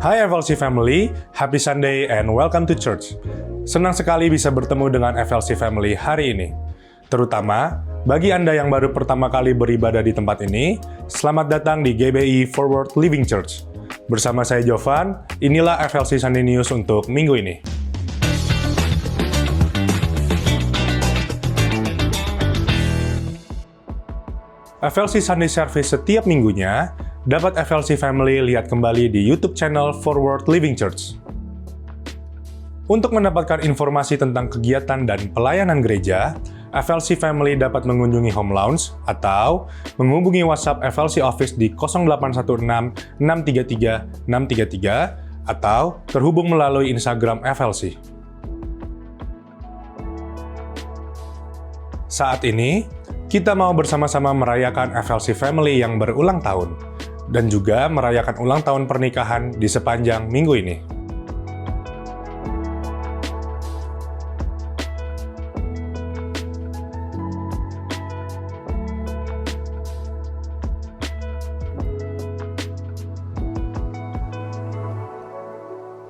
Hai FLC Family, happy Sunday and welcome to church. Senang sekali bisa bertemu dengan FLC Family hari ini. Terutama, bagi Anda yang baru pertama kali beribadah di tempat ini, selamat datang di GBI Forward Living Church. Bersama saya Jovan, inilah FLC Sunday News untuk minggu ini. FLC Sunday Service setiap minggunya dapat FLC Family lihat kembali di YouTube channel Forward Living Church. Untuk mendapatkan informasi tentang kegiatan dan pelayanan gereja, FLC Family dapat mengunjungi Home Lounge atau menghubungi WhatsApp FLC Office di 0816 633 633 atau terhubung melalui Instagram FLC. Saat ini, kita mau bersama-sama merayakan FLC Family yang berulang tahun, dan juga merayakan ulang tahun pernikahan di sepanjang minggu ini.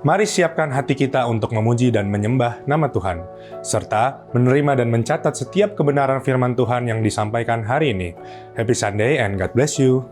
Mari siapkan hati kita untuk memuji dan menyembah nama Tuhan, serta menerima dan mencatat setiap kebenaran firman Tuhan yang disampaikan hari ini. Happy Sunday and God bless you!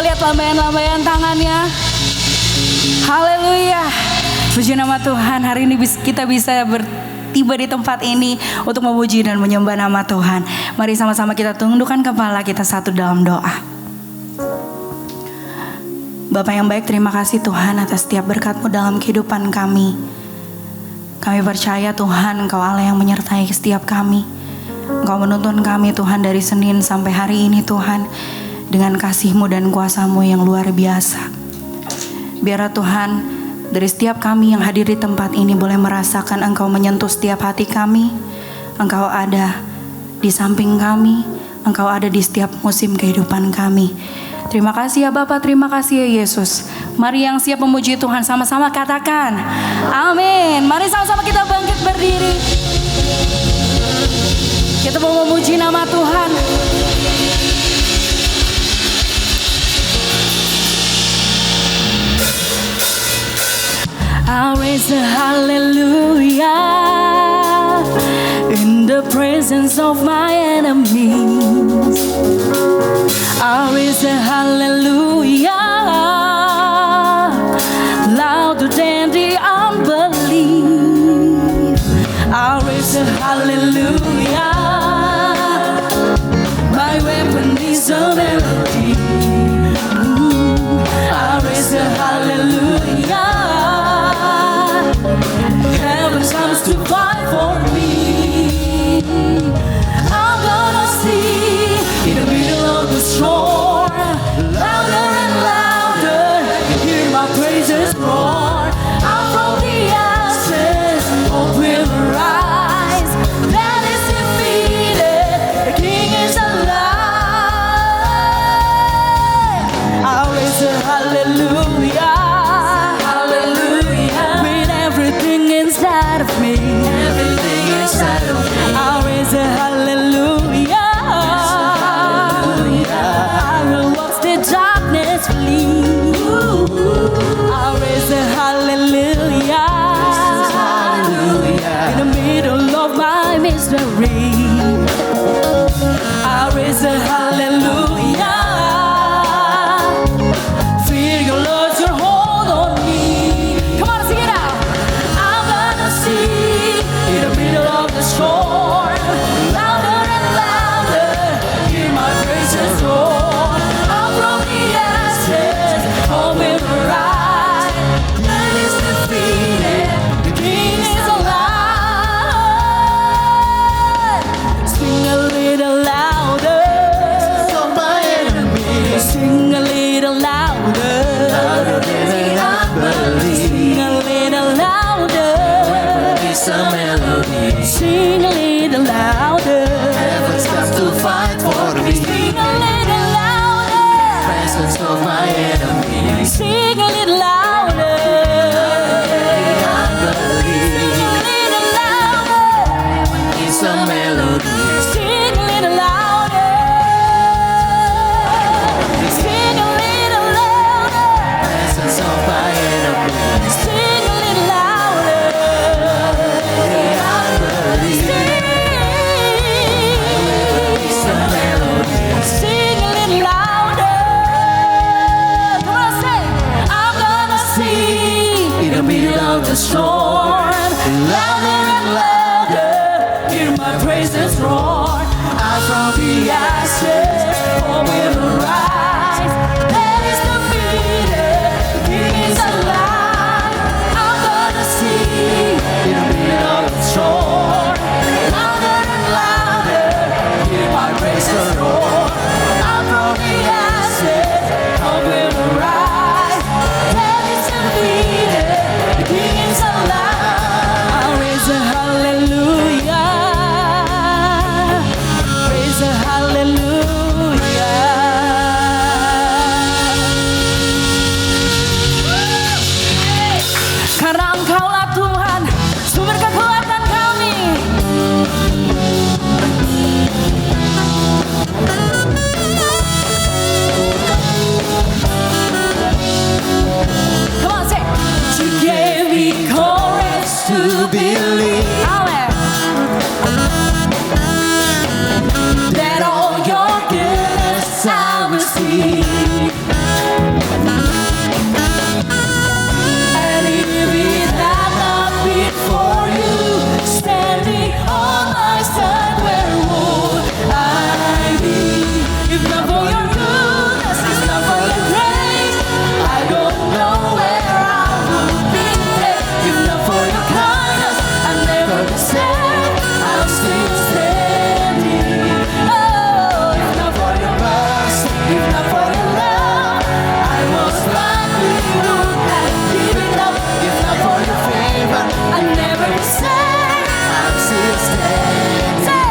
Lihat lambaian-lambaian tangannya. Haleluya. Puji nama Tuhan, hari ini kita bisa tiba di tempat ini untuk memuji dan menyembah nama Tuhan. Mari sama-sama kita tundukkan kepala kita satu dalam doa. Bapa yang baik, terima kasih Tuhan atas setiap berkat-Mu dalam kehidupan kami. Kami percaya Tuhan, Engkau Allah yang menyertai setiap kami. Engkau menuntun kami Tuhan dari Senin sampai hari ini Tuhan, dengan kasih-Mu dan kuasa-Mu yang luar biasa. Biarlah Tuhan, dari setiap kami yang hadir di tempat ini boleh merasakan Engkau menyentuh setiap hati kami. Engkau ada di samping kami, Engkau ada di setiap musim kehidupan kami. Terima kasih ya Bapa, terima kasih ya Yesus. Mari yang siap memuji Tuhan sama-sama katakan amin. Mari sama-sama kita bangkit berdiri. Kita mau memuji nama Tuhan. I'll raise a hallelujah in the presence of my enemies. I'll raise a hallelujah louder than the unbelief. I'll raise a hallelujah. My weapon is a melody. I'll raise a hallelujah. Heaven comes to fight for me. I'm gonna sing in the middle of the storm, louder and louder. You hear my praises roar. I'm from the ashes, hope will rise. That is defeated, the King is alive. I'll raise a hallelujah. Hallelujah. With everything inside of me. Everything inside of me. I'll raise a hallelujah. I will watch the darkness flee. I'll raise a hallelujah. In the middle of my misery, I'll raise a hallelujah. Feel your Lord, your hold on me. Come on, sing it out. I'm gonna sing in the middle of the storm, louder and louder, hear my praises roar. Out from the ashes, hope will rise. Death is defeated, the King is alive. Sing a little louder, So my enemies, sing a little louder, louder than I believe. sing a little louder, It's a melody. sing a little louder, Heaven's got to fight for me. sing a little louder, Presence of my enemies. sing a little louder, I believe sing a little louder, it's a melody. sing a little louder, sing a little louder, Presence of my enemies. sing a little louder. I believe it's a melody. Sing a little louder. Come on, say. I'm gonna sing in the middle of the storm, louder and louder. Hear my praises roar. Out from the ashes, hope will rise. That is the defeated, the King is alive. I'm gonna sing in the middle of the storm, louder and louder. Hear my praises roar. Out from the ashes, hope will rise. That is defeated, the King is alive. I'll raise a hallelujah. Raise a hallelujah. Karena Engkaulah Tuhan, sumber kekuatan kami. Come on, say. You gave me courage to believe. Ale. That all your goodness I will see. And if it had not been for you standing on my side, where would I be? If not for your goodness, if not for your grace, I don't know where I would be today. If not for your kindness, I'd never be saved. I'm still standing. Oh, if not for your mercy, if not for your love, I was likely would have given up. If not for your favor, I'd never be saved. I'm still standing.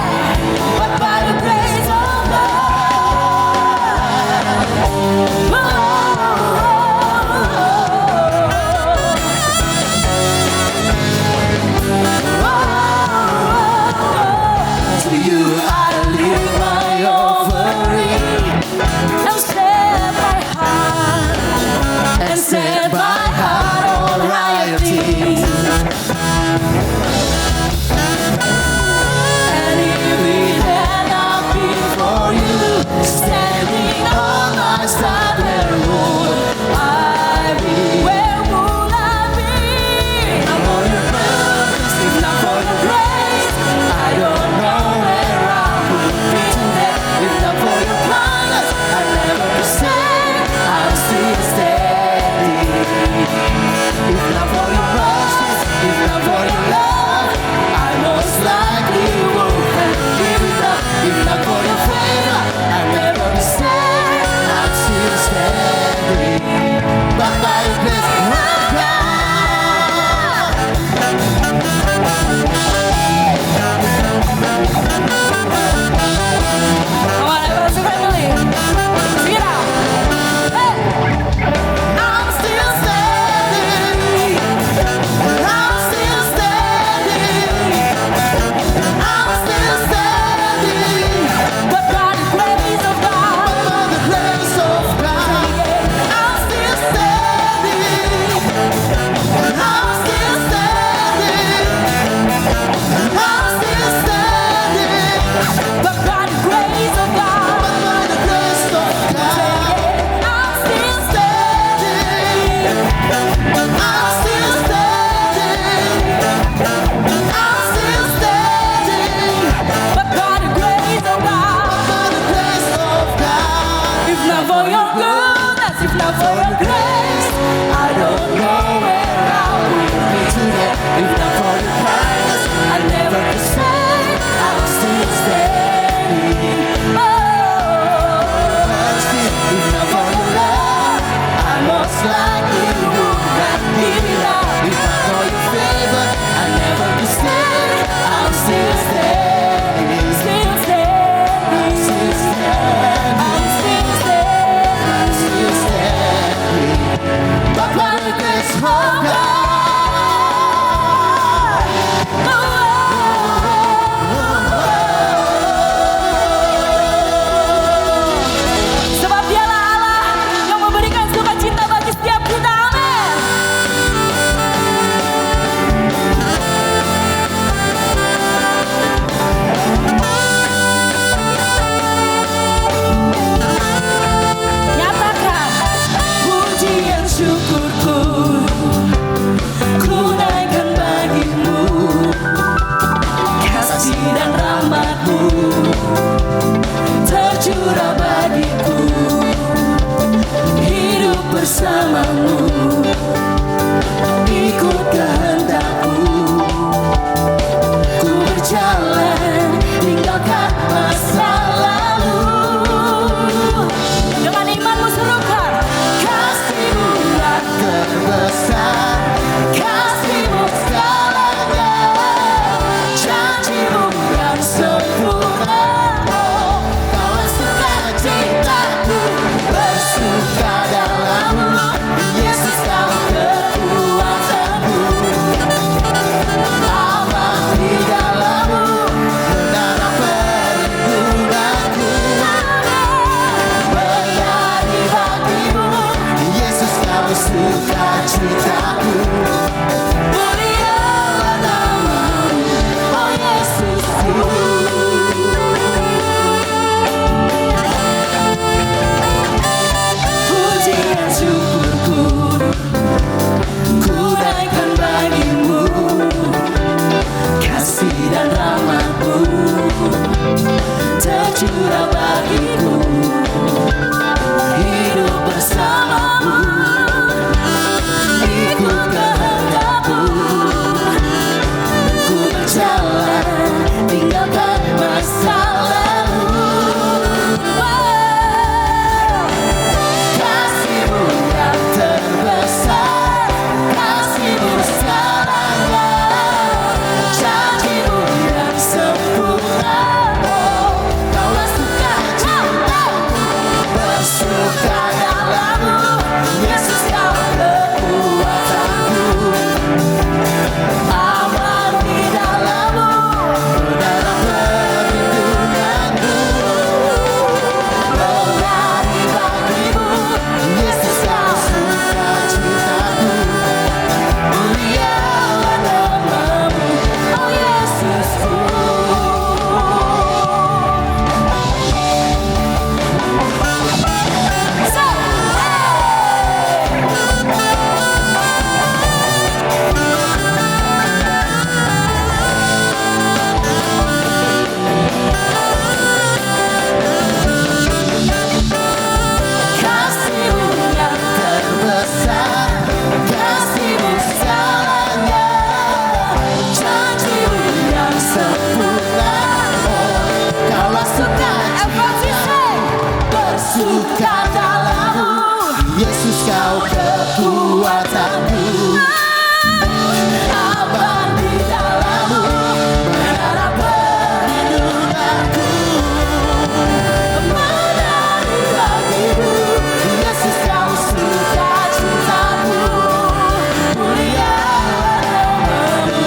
tercurah bagiku. Hidup bersamamu, ikut kehendakmu. Ku berjalan, tinggalkan masa lalu. Kasih-Mu yang terbesar, kasih-Mu segalanya, janji-Mu yang sempurna. Oh, Kaulah sukacitaku, bersuka dalam-Mu. Yesus, Kau kekuatanku, aman di dalam-Mu, menara perlindunganku. Menari bagi-Mu, Yesus, Kau sukacitaku. Mulialah nama-Mu, oh Yesusku. Kasih-Mu yang terbesar, kasih-Mu segalanya, janji-Mu yang sempurna. Oh, Kaulah sukacitaku, bersuka dalam-Mu. Yesus, Kau kekuatanku, aman di dalam-Mu, menara perlindunganku. Menari bagi-Mu, Yesus, Kau sukacitaku. Mulialah nama-Mu,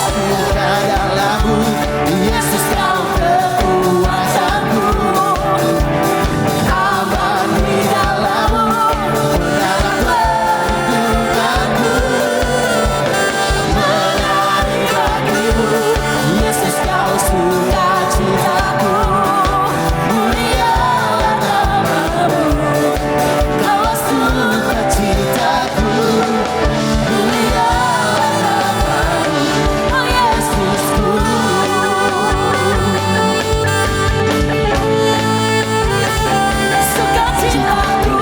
suka dalam-Mu. Yesus, Kau kekuatanku, aman di dalam-Mu, menara perlindunganku. Menari bagi-Mu, Yesus, Kau sukacitaku. Mulialah nama-Mu, Kaulah sukacitaku. Mulialah nama-Mu, oh Yesusku. Sukacitaku,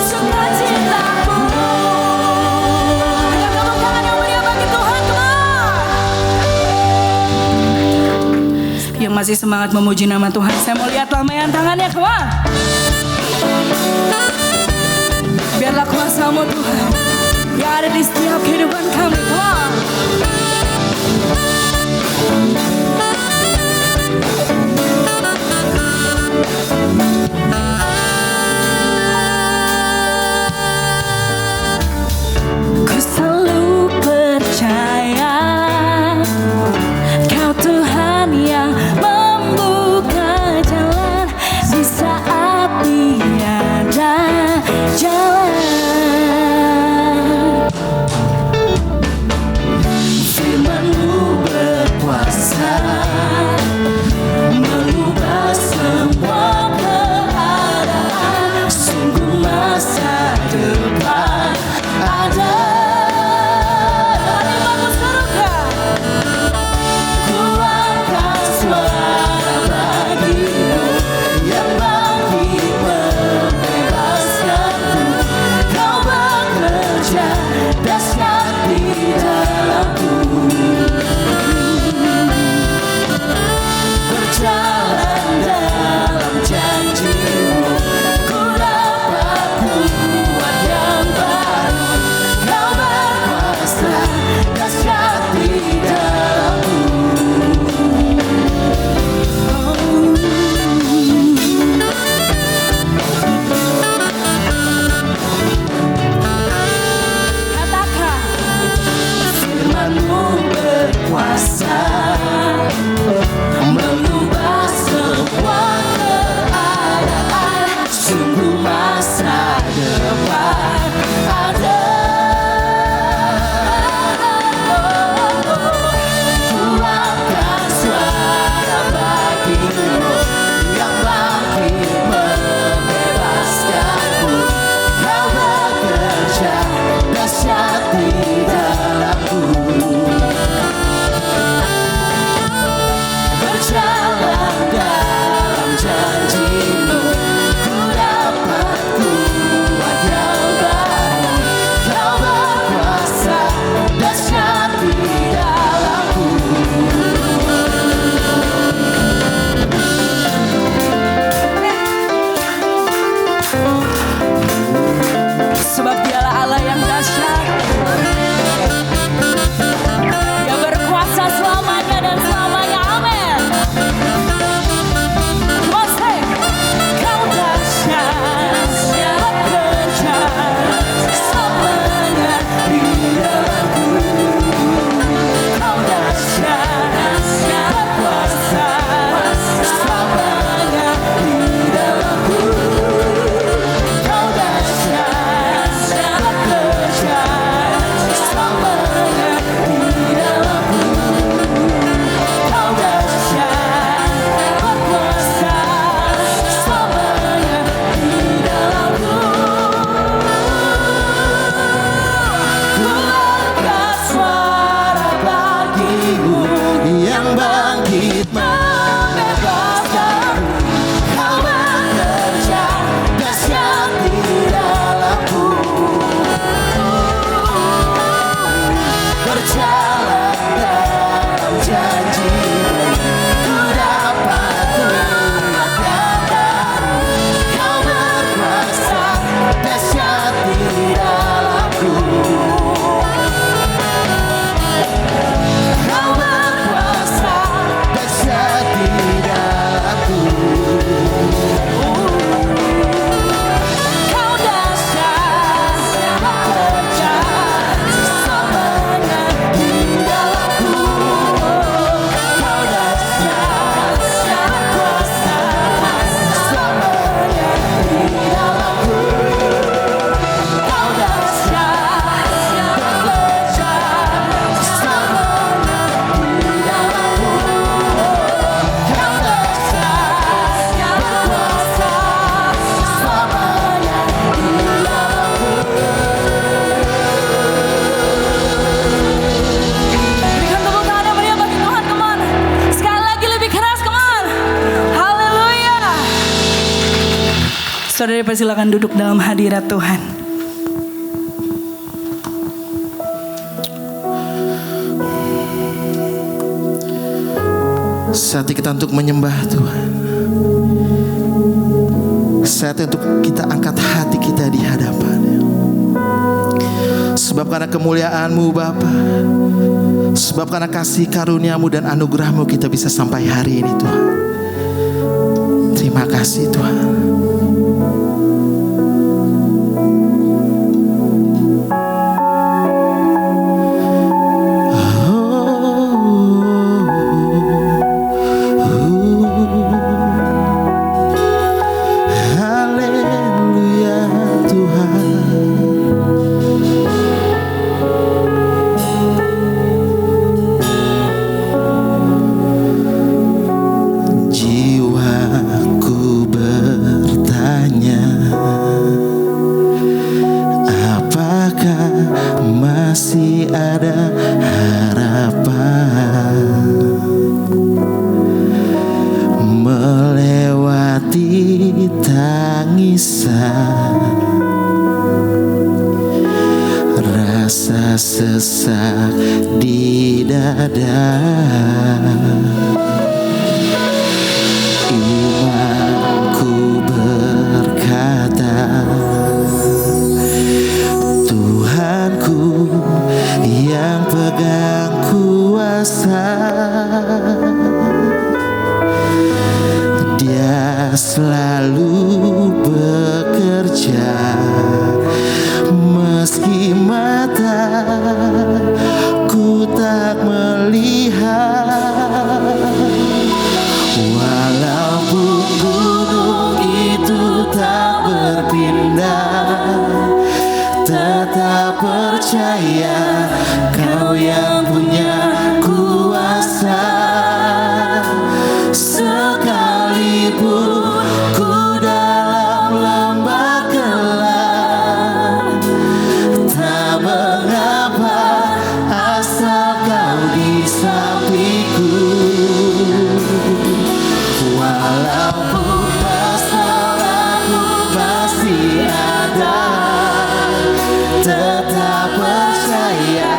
sukacitaku. Ayo tepuk tangan yang mulia bagi Tuhan, Yang masih semangat memuji nama Tuhan, saya mau lihat lambaian tangannya, come on. Biarlah kuasa-Mu Tuhan yang ada di setiap kehidupan kami, come on. Ku selalu percaya Kau Tuhan yang membuka jalan di saat tiada jalan. Saudara persilakan duduk dalam hadirat Tuhan. Saatnya kita untuk menyembah Tuhan. Saatnya untuk kita angkat hati kita di hadapan-Nya. Sebab karena kemuliaan-Mu Bapa, sebab karena kasih karunia-Mu dan anugerah-Mu kita bisa sampai hari ini Tuhan. Terima kasih Tuhan. Masih ada harapan melewati tangisan, rasa sesak di dada. Imanku berkata, Tuhanku yang pegang kuasa, Dia selalu bekerja meski mata ku tak melihat. Walaupun gunung itu tak berpindah, tetap percaya Kau yang punya kuasa. Sekalipun ku dalam lembah gelap, tak mengapa asal Kau di sampingku. Walaupun masalahku masih ada, tetap percaya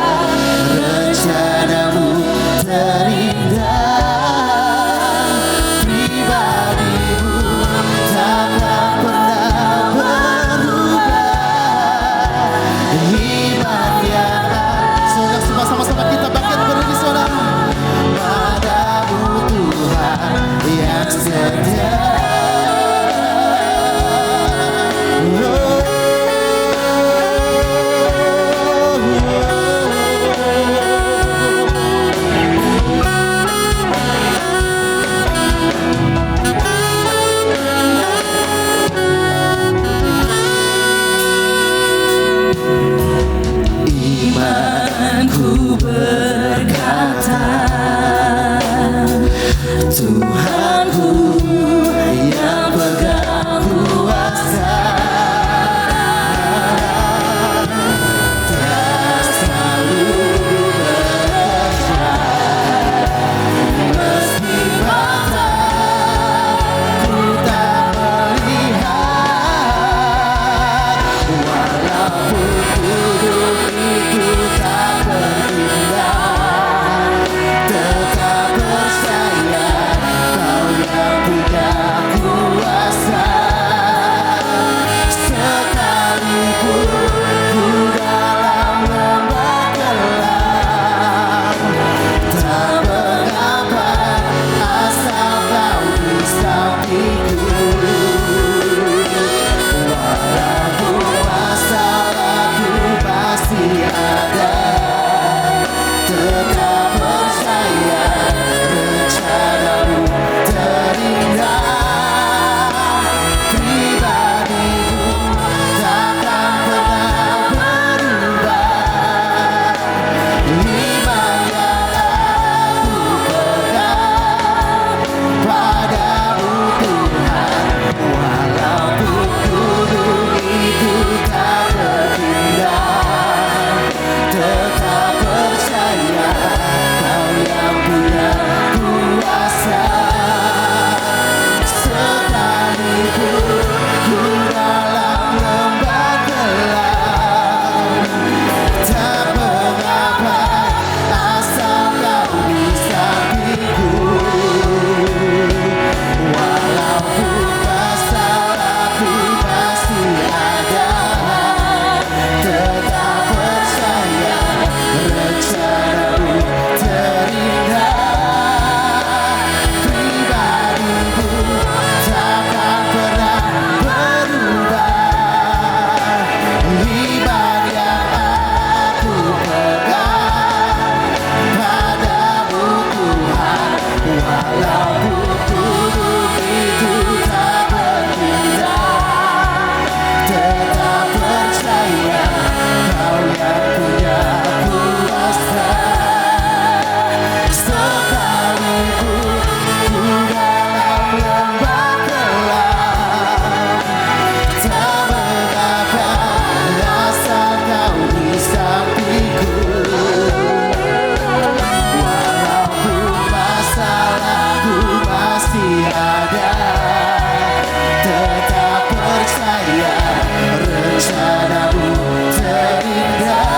rencanamu terindah.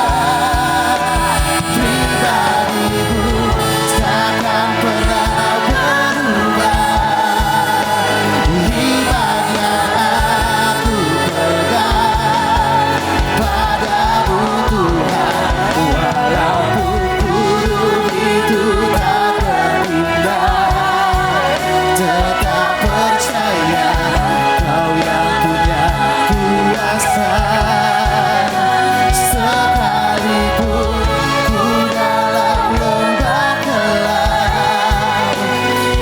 Pribadimu takkan pernah berubah. Iman yang aku pegang padamu Tuhan, walaupun gunung itu tak berindah, tetap percaya Kau yang punya kuasa. Sekalipun ku dalam lembah gelap,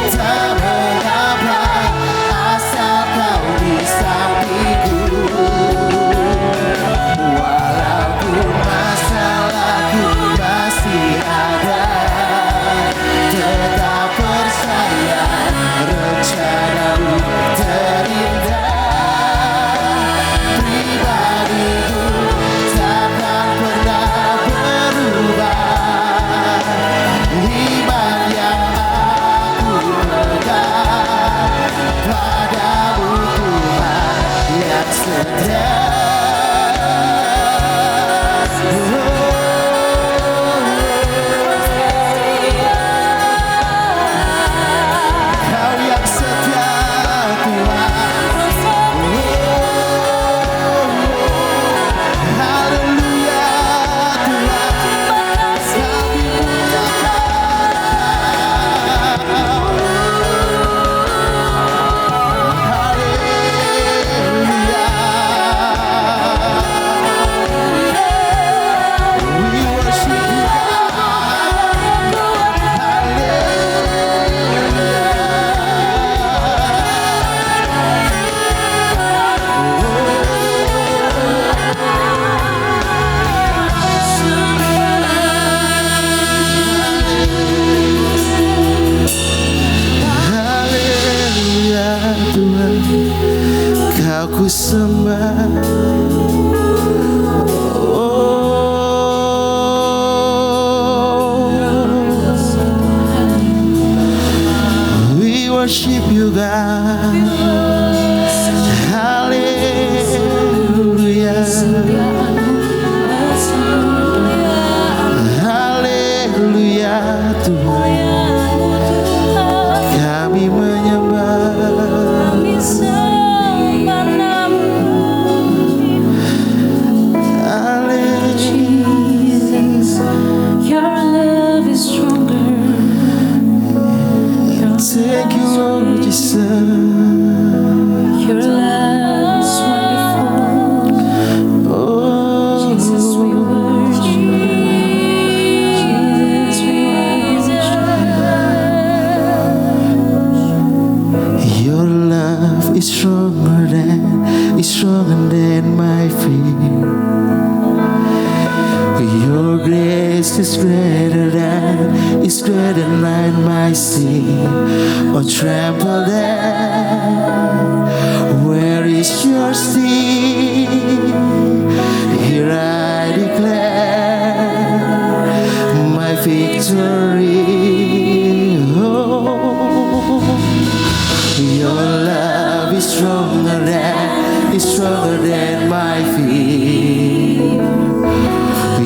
tak mengapa asal Kau di sampingku. Walaupun masalahku masih ada, tetap percaya rencanamu terindah. Pribadimu takkan pernah berubah. Iman yang aku pegang padamu Tuhan yang setia. Kau yang setia Tuhan. Haleluya Tuhan, kami muliakan Kau. Haleluya. We worship you Haleluya Tuhan, Kau ku sembah. We worship you God. Haleluya. Haleluya Tuhan, kami menyembah. Thank you Lord Jesus. Your love is wonderful. Oh, Jesus, we worship you. Jesus, we worship you. your love is stronger than my fear. Your grace is greater than my sin. Oh, trample that. Where is your sting? Here I declare my victory. Oh, your love is stronger than my fear.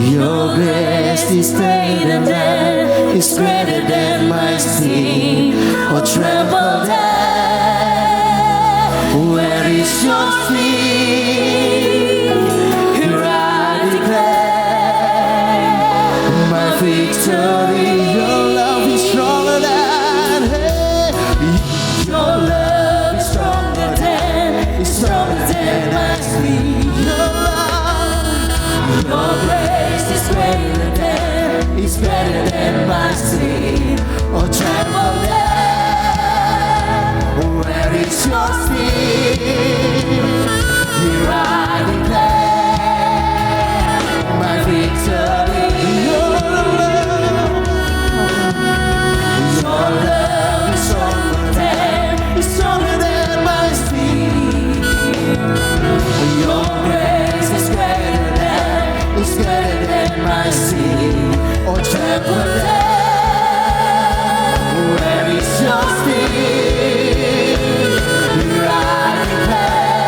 Your grace is greater than my sin. Oh, tremble that. Where is your sting? Here I declare my victory. Your love is stronger than. Hey, your love is stronger than my sin. Your love, your grace is greater than my sin. Oh, tremble that. Where is your sting? Here I declare my victory. Your love is stronger than my sin. Your grace is greater than my sin. Oh, tremble that. Where is your sting? Here I declare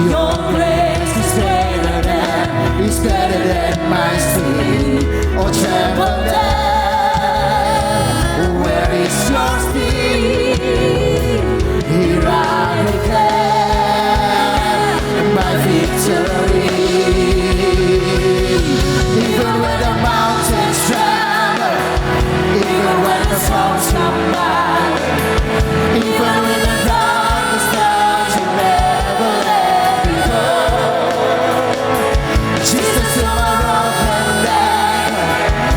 Your grace is greater than, It's better than my sin. Oh, tremble down. Where is your spirit? Here I declare my victory. Even when the mountains tremble, even when the storms come by, even when the darkness starts, you never let me go. Jesus, you're my rock and anchor.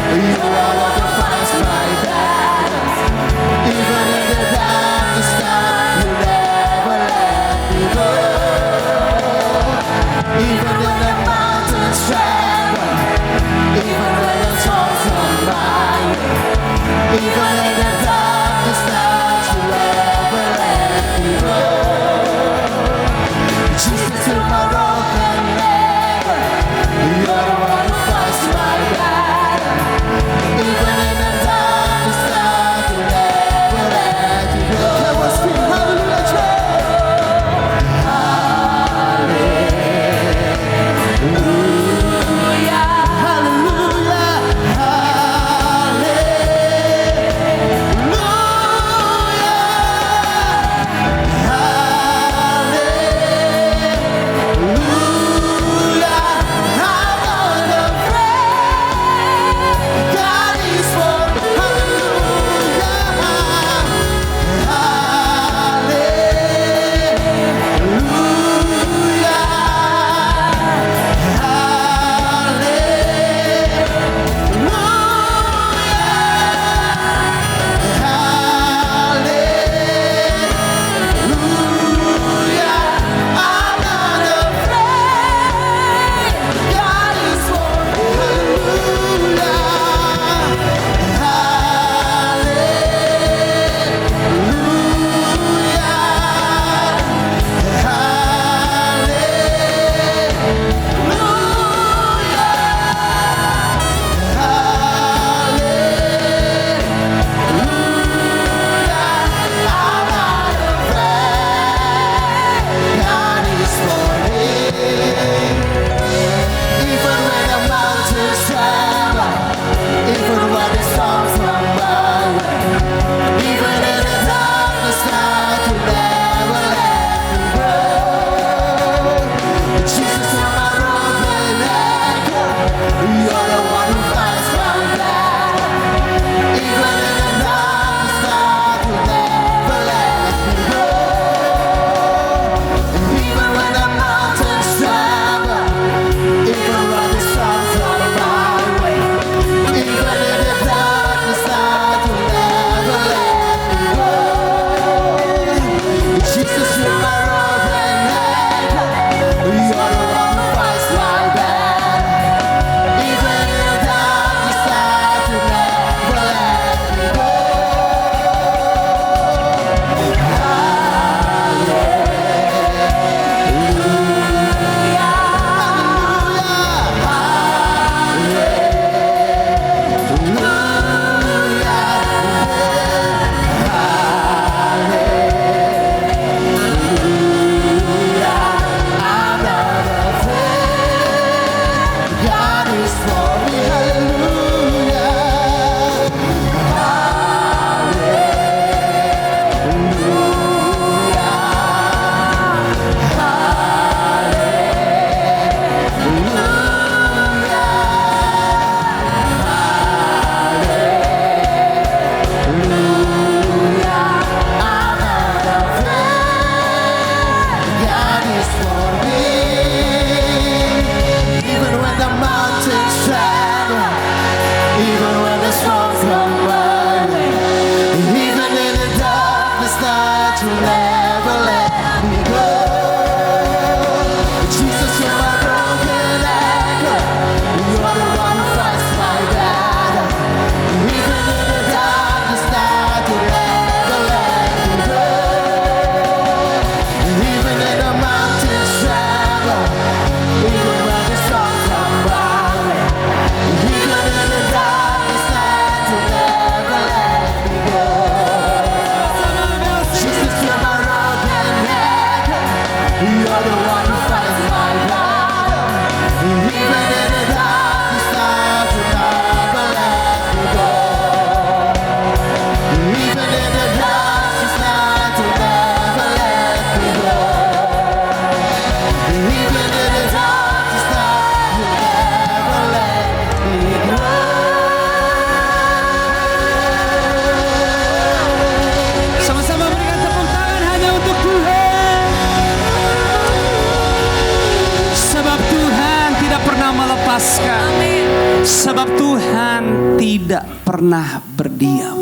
tidak pernah berdiam.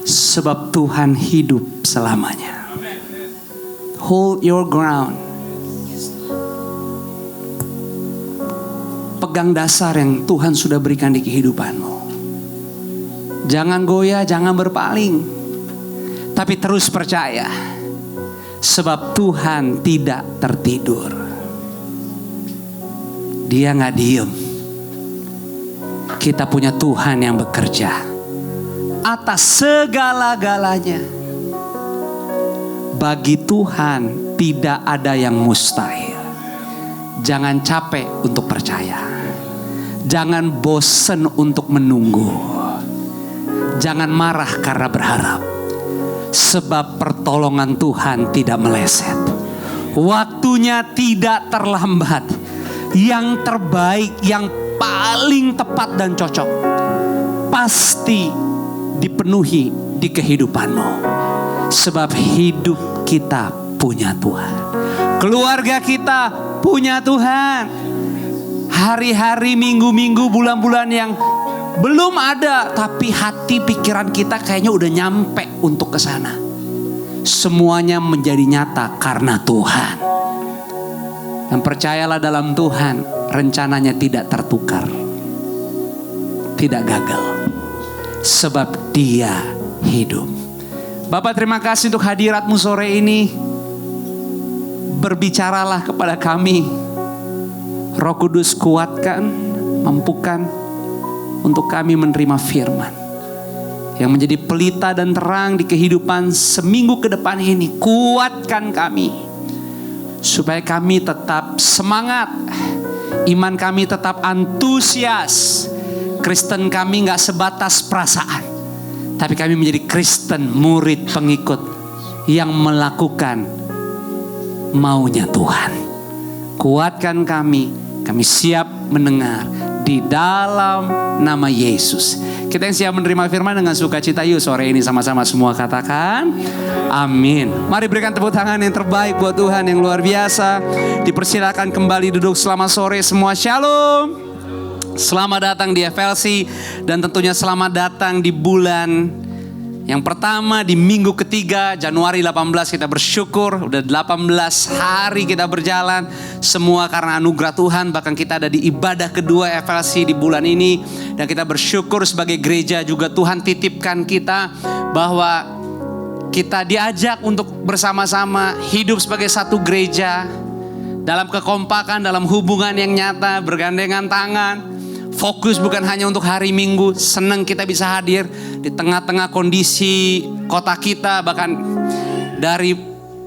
Sebab Tuhan hidup selamanya. Hold your ground. Pegang dasar yang Tuhan sudah berikan di kehidupanmu. Jangan goyah, jangan berpaling. Tapi terus percaya. Sebab Tuhan tidak tertidur. Dia gak diem. Kita punya Tuhan yang bekerja atas segala-galanya. Bagi Tuhan tidak ada yang mustahil. Jangan capek untuk percaya. Jangan bosen untuk menunggu. Jangan marah karena berharap. Sebab pertolongan Tuhan tidak meleset. Waktunya tidak terlambat. Yang terbaik, yang paling tepat dan cocok pasti dipenuhi di kehidupanmu. Sebab hidup kita punya Tuhan. Keluarga kita punya Tuhan. Hari-hari, minggu-minggu, bulan-bulan yang belum ada, tapi hati pikiran kita kayaknya udah nyampe untuk ke sana. Semuanya menjadi nyata karena Tuhan. Dan percayalah dalam Tuhan, rencananya tidak tertukar. Tidak gagal. Sebab Dia hidup. Bapak, terima kasih untuk hadirat-Mu sore ini. Berbicaralah kepada kami. Roh Kudus, kuatkan, mampukan untuk kami menerima firman yang menjadi pelita dan terang di kehidupan seminggu ke depan ini. Kuatkan kami supaya kami tetap semangat, iman kami tetap antusias. Kristen kami gak sebatas perasaan, tapi kami menjadi Kristen, murid pengikut yang melakukan maunya Tuhan. Kuatkan kami siap mendengar di dalam nama Yesus. Kita yang siap menerima firman dengan sukacita, yuk sore ini sama-sama semua katakan amin. Mari berikan tepuk tangan yang terbaik buat Tuhan yang luar biasa. Dipersilakan kembali duduk. Selamat sore semua, shalom. Selamat datang di FLC dan tentunya selamat datang di bulan yang pertama, di minggu ketiga Januari 18. Kita bersyukur udah 18 hari kita berjalan, semua karena anugerah Tuhan. Bahkan kita ada di ibadah kedua FLC di bulan ini, dan kita bersyukur sebagai gereja juga Tuhan titipkan kita bahwa kita diajak untuk bersama-sama hidup sebagai satu gereja dalam kekompakan, dalam hubungan yang nyata, bergandengan tangan. Fokus bukan hanya untuk hari Minggu. Senang kita bisa hadir di tengah-tengah kondisi kota kita. Bahkan dari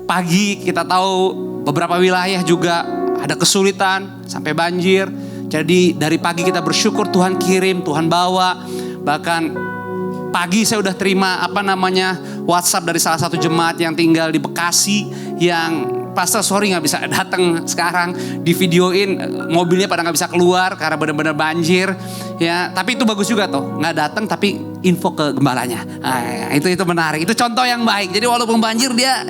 pagi kita tahu beberapa wilayah juga ada kesulitan sampai banjir. Jadi dari pagi kita bersyukur Tuhan kirim, Tuhan bawa. Bahkan pagi saya udah terima WhatsApp dari salah satu jemaat yang tinggal di Bekasi yang Pastor sorry gak bisa datang sekarang, di videoin mobilnya pada gak bisa keluar karena benar-benar banjir ya. Tapi itu bagus juga tuh, gak datang tapi info ke gembalanya. Nah, itu menarik, itu contoh yang baik. Jadi walaupun banjir dia,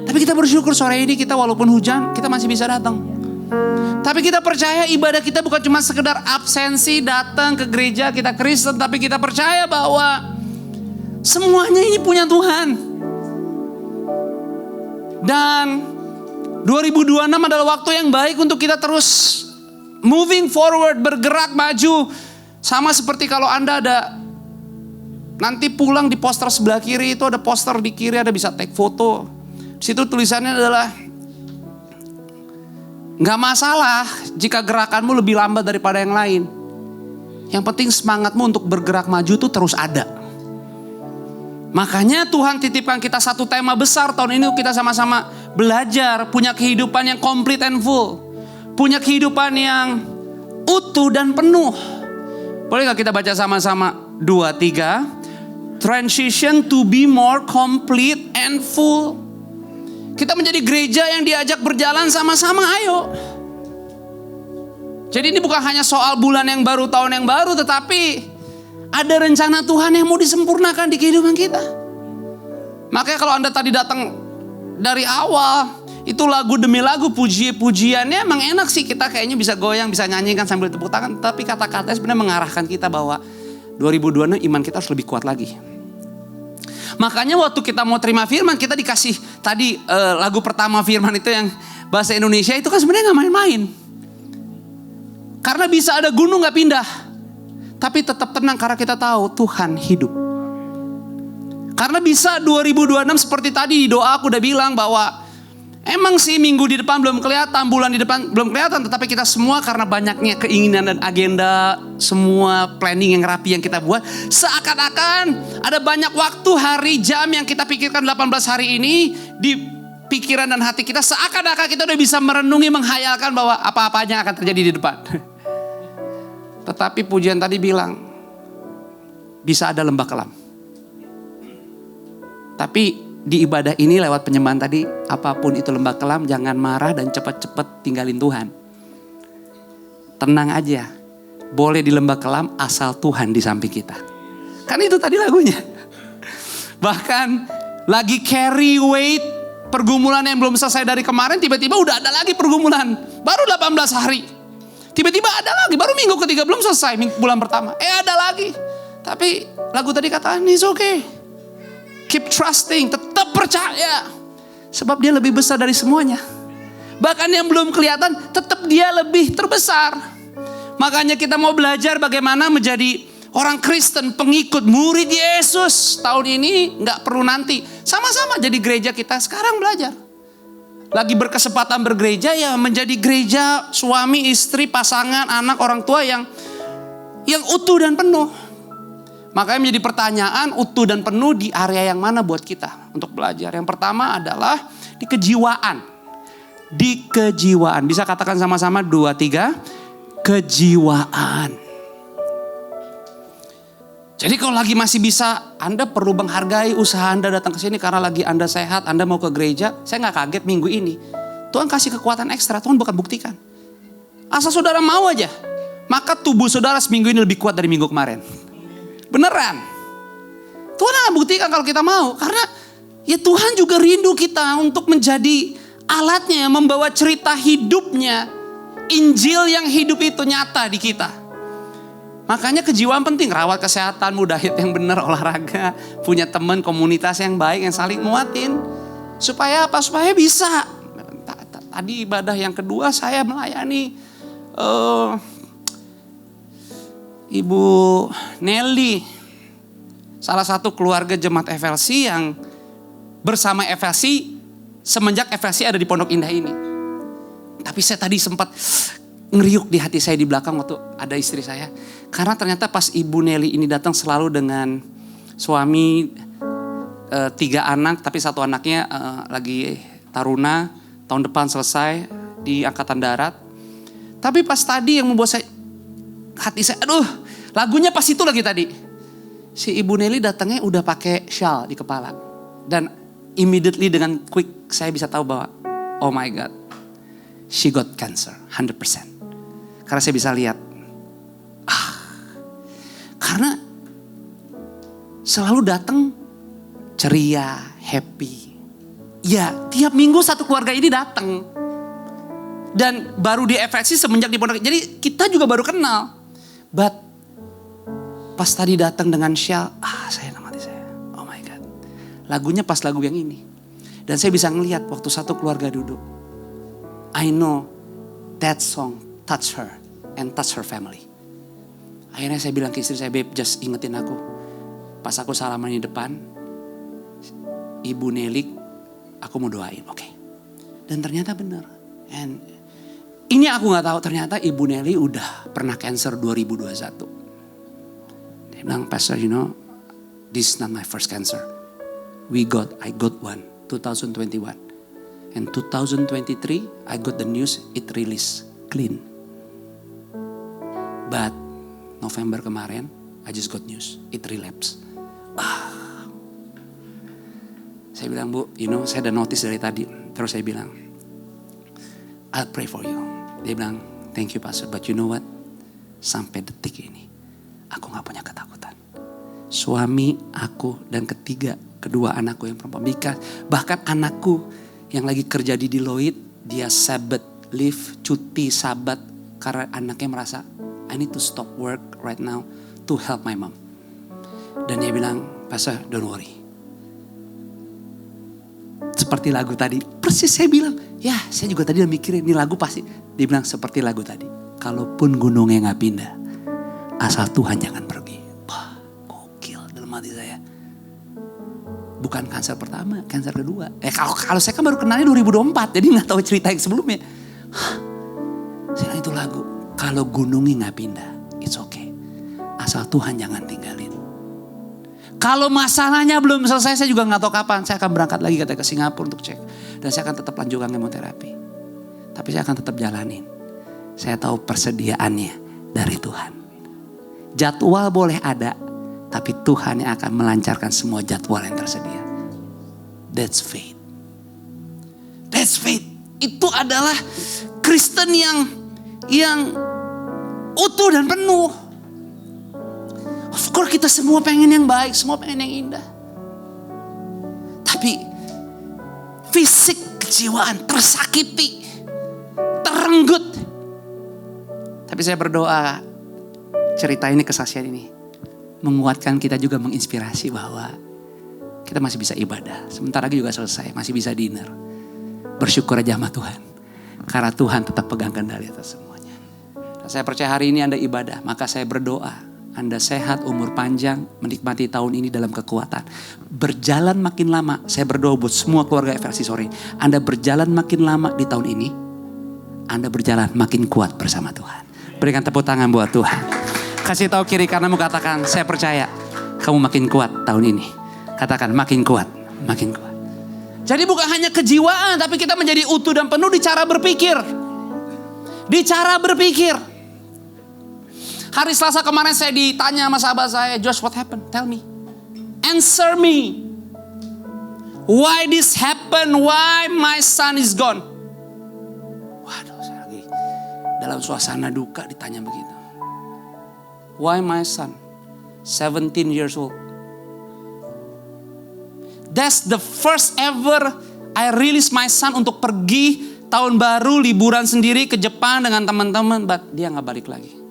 tapi kita bersyukur sore ini kita walaupun hujan kita masih bisa datang. Tapi kita percaya ibadah kita bukan cuma sekedar absensi datang ke gereja kita Kristen, tapi kita percaya bahwa semuanya ini punya Tuhan. Dan 2026 adalah waktu yang baik untuk kita terus moving forward, bergerak maju. Sama seperti kalau Anda ada nanti pulang, di poster sebelah kiri itu ada poster, di kiri ada bisa take foto. Di situ tulisannya adalah gak masalah jika gerakanmu lebih lambat daripada yang lain. Yang penting semangatmu untuk bergerak maju itu terus ada. Makanya Tuhan titipkan kita satu tema besar tahun ini, kita sama-sama belajar punya kehidupan yang complete and full. Punya kehidupan yang utuh dan penuh. Boleh gak kita baca sama-sama? 2, 3. Transition to be more complete and full. Kita menjadi gereja yang diajak berjalan sama-sama, ayo. Jadi ini bukan hanya soal bulan yang baru, tahun yang baru, tetapi ada rencana Tuhan yang mau disempurnakan di kehidupan kita. Makanya kalau Anda tadi datang dari awal itu lagu demi lagu, pujiannya emang enak sih, kita kayaknya bisa goyang, bisa nyanyikan sambil tepuk tangan. Tapi kata-katanya sebenarnya mengarahkan kita bahwa 2026 iman kita harus lebih kuat lagi. Makanya waktu kita mau terima firman, kita dikasih tadi lagu pertama firman itu yang bahasa Indonesia itu kan sebenarnya gak main-main. Karena bisa ada gunung gak pindah, tapi tetap tenang karena kita tahu Tuhan hidup. Karena bisa 2026 seperti tadi di doa aku udah bilang bahwa emang sih minggu di depan belum kelihatan, bulan di depan belum kelihatan, tetapi kita semua karena banyaknya keinginan dan agenda, semua planning yang rapi yang kita buat, seakan-akan ada banyak waktu, hari, jam yang kita pikirkan 18 hari ini di pikiran dan hati kita, seakan-akan kita udah bisa merenungi, menghayalkan bahwa apa-apanya akan terjadi di depan. Tetapi pujian tadi bilang bisa ada lembah kelam. Tapi di ibadah ini lewat penyembahan tadi, apapun itu lembah kelam, jangan marah dan cepat-cepat tinggalin Tuhan. Tenang aja, boleh di lembah kelam asal Tuhan di samping kita. Kan itu tadi lagunya. Bahkan lagi carry weight pergumulan yang belum selesai dari kemarin, tiba-tiba udah ada lagi pergumulan. Baru 18 hari. Tiba-tiba ada lagi, baru minggu ketiga belum selesai, bulan pertama. Ada lagi. Tapi lagu tadi kata, it's okay. Keep trusting, tetap percaya. Sebab dia lebih besar dari semuanya. Bahkan yang belum kelihatan, tetap dia lebih terbesar. Makanya kita mau belajar bagaimana menjadi orang Kristen, pengikut, murid Yesus. Tahun ini gak perlu nanti. Sama-sama jadi gereja kita sekarang belajar. Lagi berkesempatan bergereja ya menjadi gereja suami, istri, pasangan, anak, orang tua yang utuh dan penuh. Makanya menjadi pertanyaan utuh dan penuh di area yang mana buat kita untuk belajar. Yang pertama adalah di kejiwaan. Di kejiwaan. Bisa katakan sama-sama 2, 3. Kejiwaan. Jadi kalau lagi masih bisa, Anda perlu menghargai usaha Anda datang ke sini karena lagi Anda sehat, Anda mau ke gereja. Saya gak kaget minggu ini. Tuhan kasih kekuatan ekstra, Tuhan bukan buktikan. Asal saudara mau aja, maka tubuh saudara seminggu ini lebih kuat dari minggu kemarin. Beneran. Tuhan akan buktikan kalau kita mau. Karena ya Tuhan juga rindu kita untuk menjadi alatnya, membawa cerita hidupnya. Injil yang hidup itu nyata di kita. Makanya kejiwaan penting. Rawat kesehatan, diet yang benar, olahraga. Punya teman, komunitas yang baik, yang saling nguatin. Supaya apa? Supaya bisa. Tadi ibadah yang kedua saya melayani Ibu Nelly, salah satu keluarga jemaat FLC yang bersama FLC semenjak FLC ada di Pondok Indah ini. Tapi saya tadi sempat ngeriuk di hati saya di belakang waktu ada istri saya. Karena ternyata pas Ibu Nelly ini datang selalu dengan suami, 3 anak, tapi 1 anaknya lagi taruna, tahun depan selesai di Angkatan Darat. Tapi pas tadi yang membuat saya, hati saya, aduh, lagunya pas itu lagi tadi. Si Ibu Nelly datangnya udah pakai shawl di kepala. Dan immediately dengan quick saya bisa tahu bahwa, oh my God, she got cancer, 100%. Karena saya bisa lihat, karena selalu datang ceria, happy. Ya, tiap minggu satu keluarga ini datang. Dan baru di FLC semenjak di Pondok. Jadi kita juga baru kenal. But pas tadi datang dengan Shell, saya nama hati saya. Oh my God. Lagunya pas lagu yang ini. Dan saya bisa ngelihat waktu satu keluarga duduk. I know that song touch her and touch her family. Akhirnya saya bilang ke istri saya, babe, just ingetin aku. Pas aku salaman di depan, Ibu Nelly, aku mau doain, oke. Dan ternyata benar. And ini aku gak tahu, ternyata Ibu Nelly udah pernah cancer 2021. Dia bilang, Pastor, you know, this is not my first cancer. I got one, 2021. And 2023, I got the news, it released clean. But November kemarin, I just got news, it relapsed. Saya bilang, Bu, you know, saya udah notice dari tadi. Terus saya bilang, I'll pray for you. Dia bilang, thank you Pastor, but you know what? Sampai detik ini, aku gak punya ketakutan. suami, aku, dan kedua anakku yang perempuan. Bahkan anakku yang lagi kerja di Deloitte, dia Sabbath leave, cuti Sabat, karena anaknya merasa I need to stop work right now to help my mom. Dan dia bilang, Pastor, don't worry. Seperti lagu tadi, persis saya bilang, ya saya juga tadi udah mikirin, ini lagu pasti. Dia bilang seperti lagu tadi, kalaupun gunungnya gak pindah, asal Tuhan jangan pergi. Wah, gokil dalam hati saya. Bukan kanker pertama, kanker kedua. Kalau saya kan baru kenalnya 2024, jadi gak tahu cerita yang sebelumnya. Saya bilang itu lagu, kalau gunungnya gak pindah, it's okay. Asal Tuhan jangan tinggalin. Kalau masalahnya belum selesai, saya juga gak tahu kapan. Saya akan berangkat lagi ke Singapura untuk cek. Dan saya akan tetap lanjutkan kemoterapi. Tapi saya akan tetap jalanin. Saya tahu persediaannya dari Tuhan. Jadwal boleh ada, tapi Tuhan yang akan melancarkan semua jadwal yang tersedia. That's faith. That's faith. Itu adalah Kristen yang utuh dan penuh. Of course kita semua pengen yang baik, semua pengen yang indah. Tapi fisik, kejiwaan, tersakiti, terenggut. Tapi saya berdoa cerita ini, kesaksian ini menguatkan kita, juga menginspirasi bahwa kita masih bisa ibadah. Sebentar lagi juga selesai, masih bisa dinner. Bersyukur aja sama Tuhan. Karena Tuhan tetap pegang kendali atas semuanya. Dan saya percaya hari ini Anda ibadah, maka saya berdoa Anda sehat, umur panjang, menikmati tahun ini dalam kekuatan. Berjalan makin lama, saya berdoa buat semua keluarga FLC sore. Anda berjalan makin lama di tahun ini, Anda berjalan makin kuat bersama Tuhan. Berikan tepuk tangan buat Tuhan. Kasih tahu kiri kananmu, katakan, saya percaya kamu makin kuat tahun ini. Katakan, makin kuat, makin kuat. Jadi bukan hanya kejiwaan, tapi kita menjadi utuh dan penuh di cara berpikir. Di cara berpikir. Hari Selasa kemarin saya ditanya sama sahabat saya, Josh, what happened? Tell me. Answer me. Why this happened? Why my son is gone? Waduh, saya lagi dalam suasana duka ditanya begitu. Why my son? 17 years old. That's the first ever I release my son untuk pergi tahun baru, liburan sendiri ke Jepang dengan teman-teman, but dia gak balik lagi.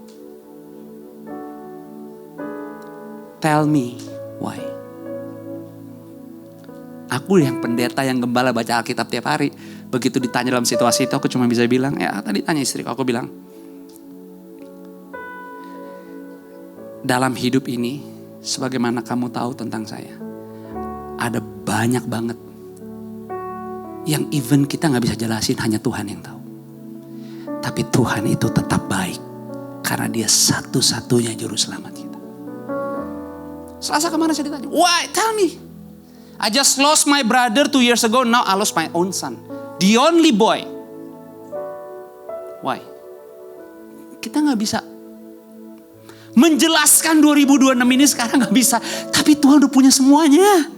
Tell me why. Aku yang pendeta, yang gembala baca Alkitab tiap hari. Begitu ditanya dalam situasi itu, aku cuma bisa bilang, ya tadi tanya istriku, aku bilang, dalam hidup ini, sebagaimana kamu tahu tentang saya, ada banyak banget yang even kita gak bisa jelasin, hanya Tuhan yang tahu. Tapi Tuhan itu tetap baik, karena dia satu-satunya juru selamat kita. Selasa kemarin saya ditanya, why? Tell me. I just lost my brother 2 years ago. Now I lost my own son. The only boy. Why? Kita gak bisa menjelaskan 2026 ini sekarang, gak bisa. Tapi Tuhan udah punya semuanya.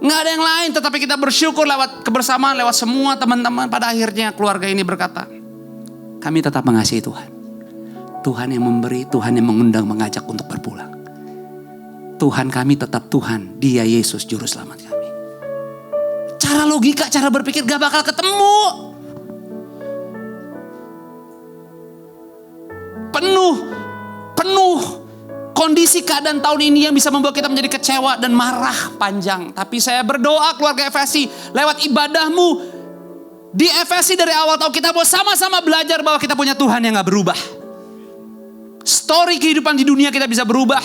Gak ada yang lain, tetapi kita bersyukur lewat kebersamaan, lewat semua teman-teman. Pada akhirnya keluarga ini berkata, kami tetap mengasihi Tuhan. Tuhan yang memberi, Tuhan yang mengundang, mengajak untuk berpulang. Tuhan kami tetap Tuhan, Dia Yesus juru selamat kami. Cara logika, cara berpikir gak bakal ketemu. Penuh kondisi keadaan tahun ini yang bisa membuat kita menjadi kecewa dan marah panjang. Tapi saya berdoa keluarga FSC, lewat ibadahmu di FSC dari awal tahun, kita mau sama-sama belajar bahwa kita punya Tuhan yang gak berubah. Story kehidupan di dunia kita bisa berubah,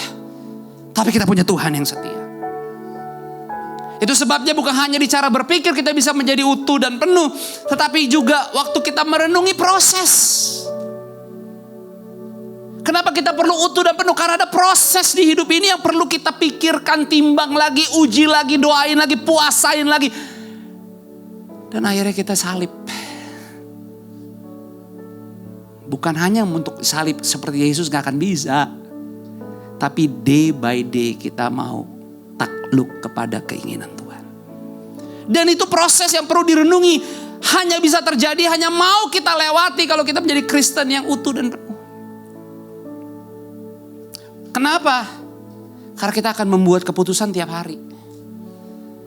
tapi kita punya Tuhan yang setia. Itu sebabnya bukan hanya di cara berpikir kita bisa menjadi utuh dan penuh, tetapi juga waktu kita merenungi proses. Kenapa kita perlu utuh dan penuh? Karena ada proses di hidup ini yang perlu kita pikirkan, timbang lagi, uji lagi, doain lagi, puasain lagi. Dan akhirnya kita salib. Bukan hanya untuk salib seperti Yesus, gak akan bisa. Tapi day by day kita mau takluk kepada keinginan Tuhan. Dan itu proses yang perlu direnungi. Hanya bisa terjadi, hanya mau kita lewati kalau kita menjadi Kristen yang utuh dan penuh. Kenapa? Karena kita akan membuat keputusan tiap hari.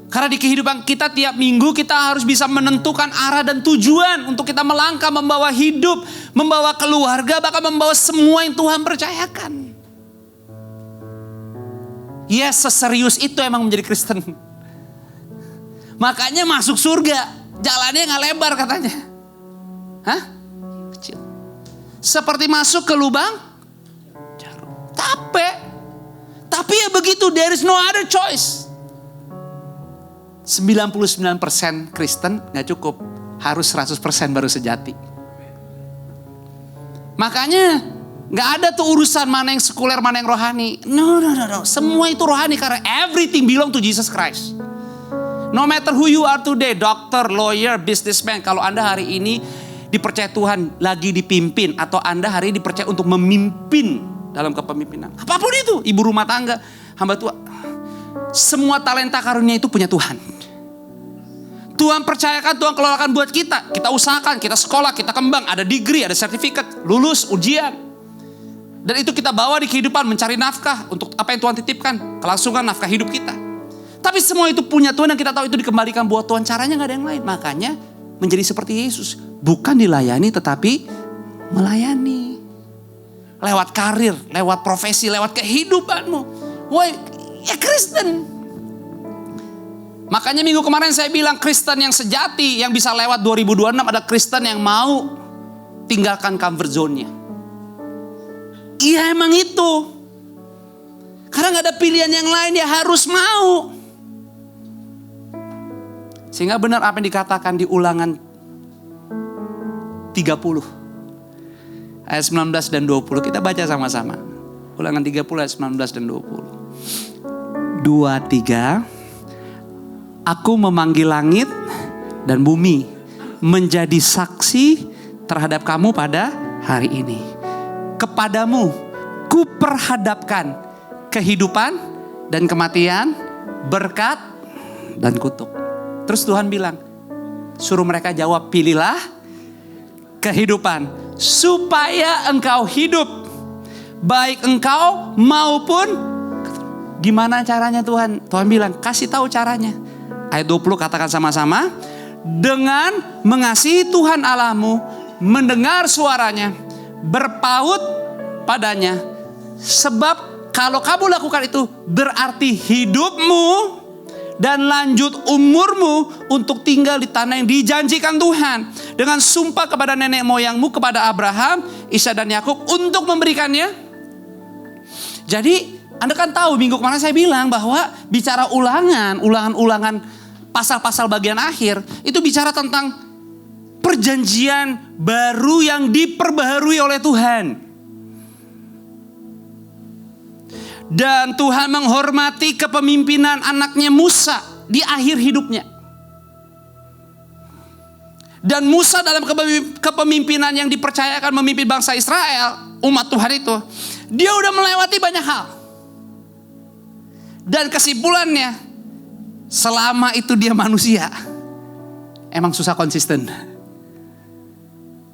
Karena di kehidupan kita tiap minggu kita harus bisa menentukan arah dan tujuan untuk kita melangkah, membawa hidup, membawa keluarga, bahkan membawa semua yang Tuhan percayakan. Yes, seserius itu emang menjadi Kristen. Makanya masuk surga, jalannya gak lebar katanya. Hah? Kecil. Seperti masuk ke lubang jarum. Tapi ya begitu, there is no other choice. 99% Kristen gak cukup, harus 100% baru sejati. Makanya gak ada tuh urusan mana yang sekuler, mana yang rohani. No. Semua itu rohani karena everything belong to Jesus Christ. No matter who you are today, dokter, lawyer, businessman. Kalau Anda hari ini dipercaya Tuhan lagi dipimpin, atau Anda hari ini dipercaya untuk memimpin dalam kepemimpinan. Apapun itu, ibu rumah tangga, hamba Tuhan. Semua talenta karunia itu punya Tuhan. Tuhan percayakan, Tuhan kelolakan buat kita. Kita usahakan, kita sekolah, kita kembang. Ada degree, ada sertifikat, lulus, ujian. Dan itu kita bawa di kehidupan, mencari nafkah untuk apa yang Tuhan titipkan. Kelangsungan nafkah hidup kita. Tapi semua itu punya Tuhan dan kita tahu itu dikembalikan buat Tuhan. Caranya gak ada yang lain. Makanya menjadi seperti Yesus. Bukan dilayani tetapi melayani. Lewat karir, lewat profesi, lewat kehidupanmu. Woi, ya Kristen. Makanya minggu kemarin saya bilang Kristen yang sejati, yang bisa lewat 2026 ada Kristen yang mau tinggalkan comfort zone-nya. Iya emang itu. Karena gak ada pilihan yang lain, dia harus mau. Sehingga benar apa yang dikatakan di Ulangan 30 ayat 19 dan 20. Kita baca sama-sama. Ulangan 30 ayat 19 dan 20. 2, 3. Aku memanggil langit dan bumi menjadi saksi terhadap kamu pada hari ini. Kepadamu kuperhadapkan kehidupan dan kematian, berkat dan kutuk. Terus Tuhan bilang, suruh mereka jawab, pilihlah kehidupan supaya engkau hidup, baik engkau maupun. Gimana caranya Tuhan? Tuhan bilang, kasih tahu caranya. Ayat 20 katakan sama-sama, dengan mengasihi Tuhan Allahmu, mendengar suaranya, berpaut padanya. Sebab kalau kamu lakukan itu, berarti hidupmu dan lanjut umurmu untuk tinggal di tanah yang dijanjikan Tuhan. Dengan sumpah kepada nenek moyangmu, kepada Abraham, Ishak dan Yakub untuk memberikannya. Jadi Anda kan tahu minggu kemarin saya bilang bahwa bicara ulangan pasal-pasal bagian akhir. Itu bicara tentang perjanjian baru yang diperbaharui oleh Tuhan. Dan Tuhan menghormati kepemimpinan anaknya Musa di akhir hidupnya. Dan Musa dalam kepemimpinan yang dipercayakan memimpin bangsa Israel, umat Tuhan itu, dia udah melewati banyak hal. Dan kesimpulannya, selama itu dia manusia, emang susah konsisten.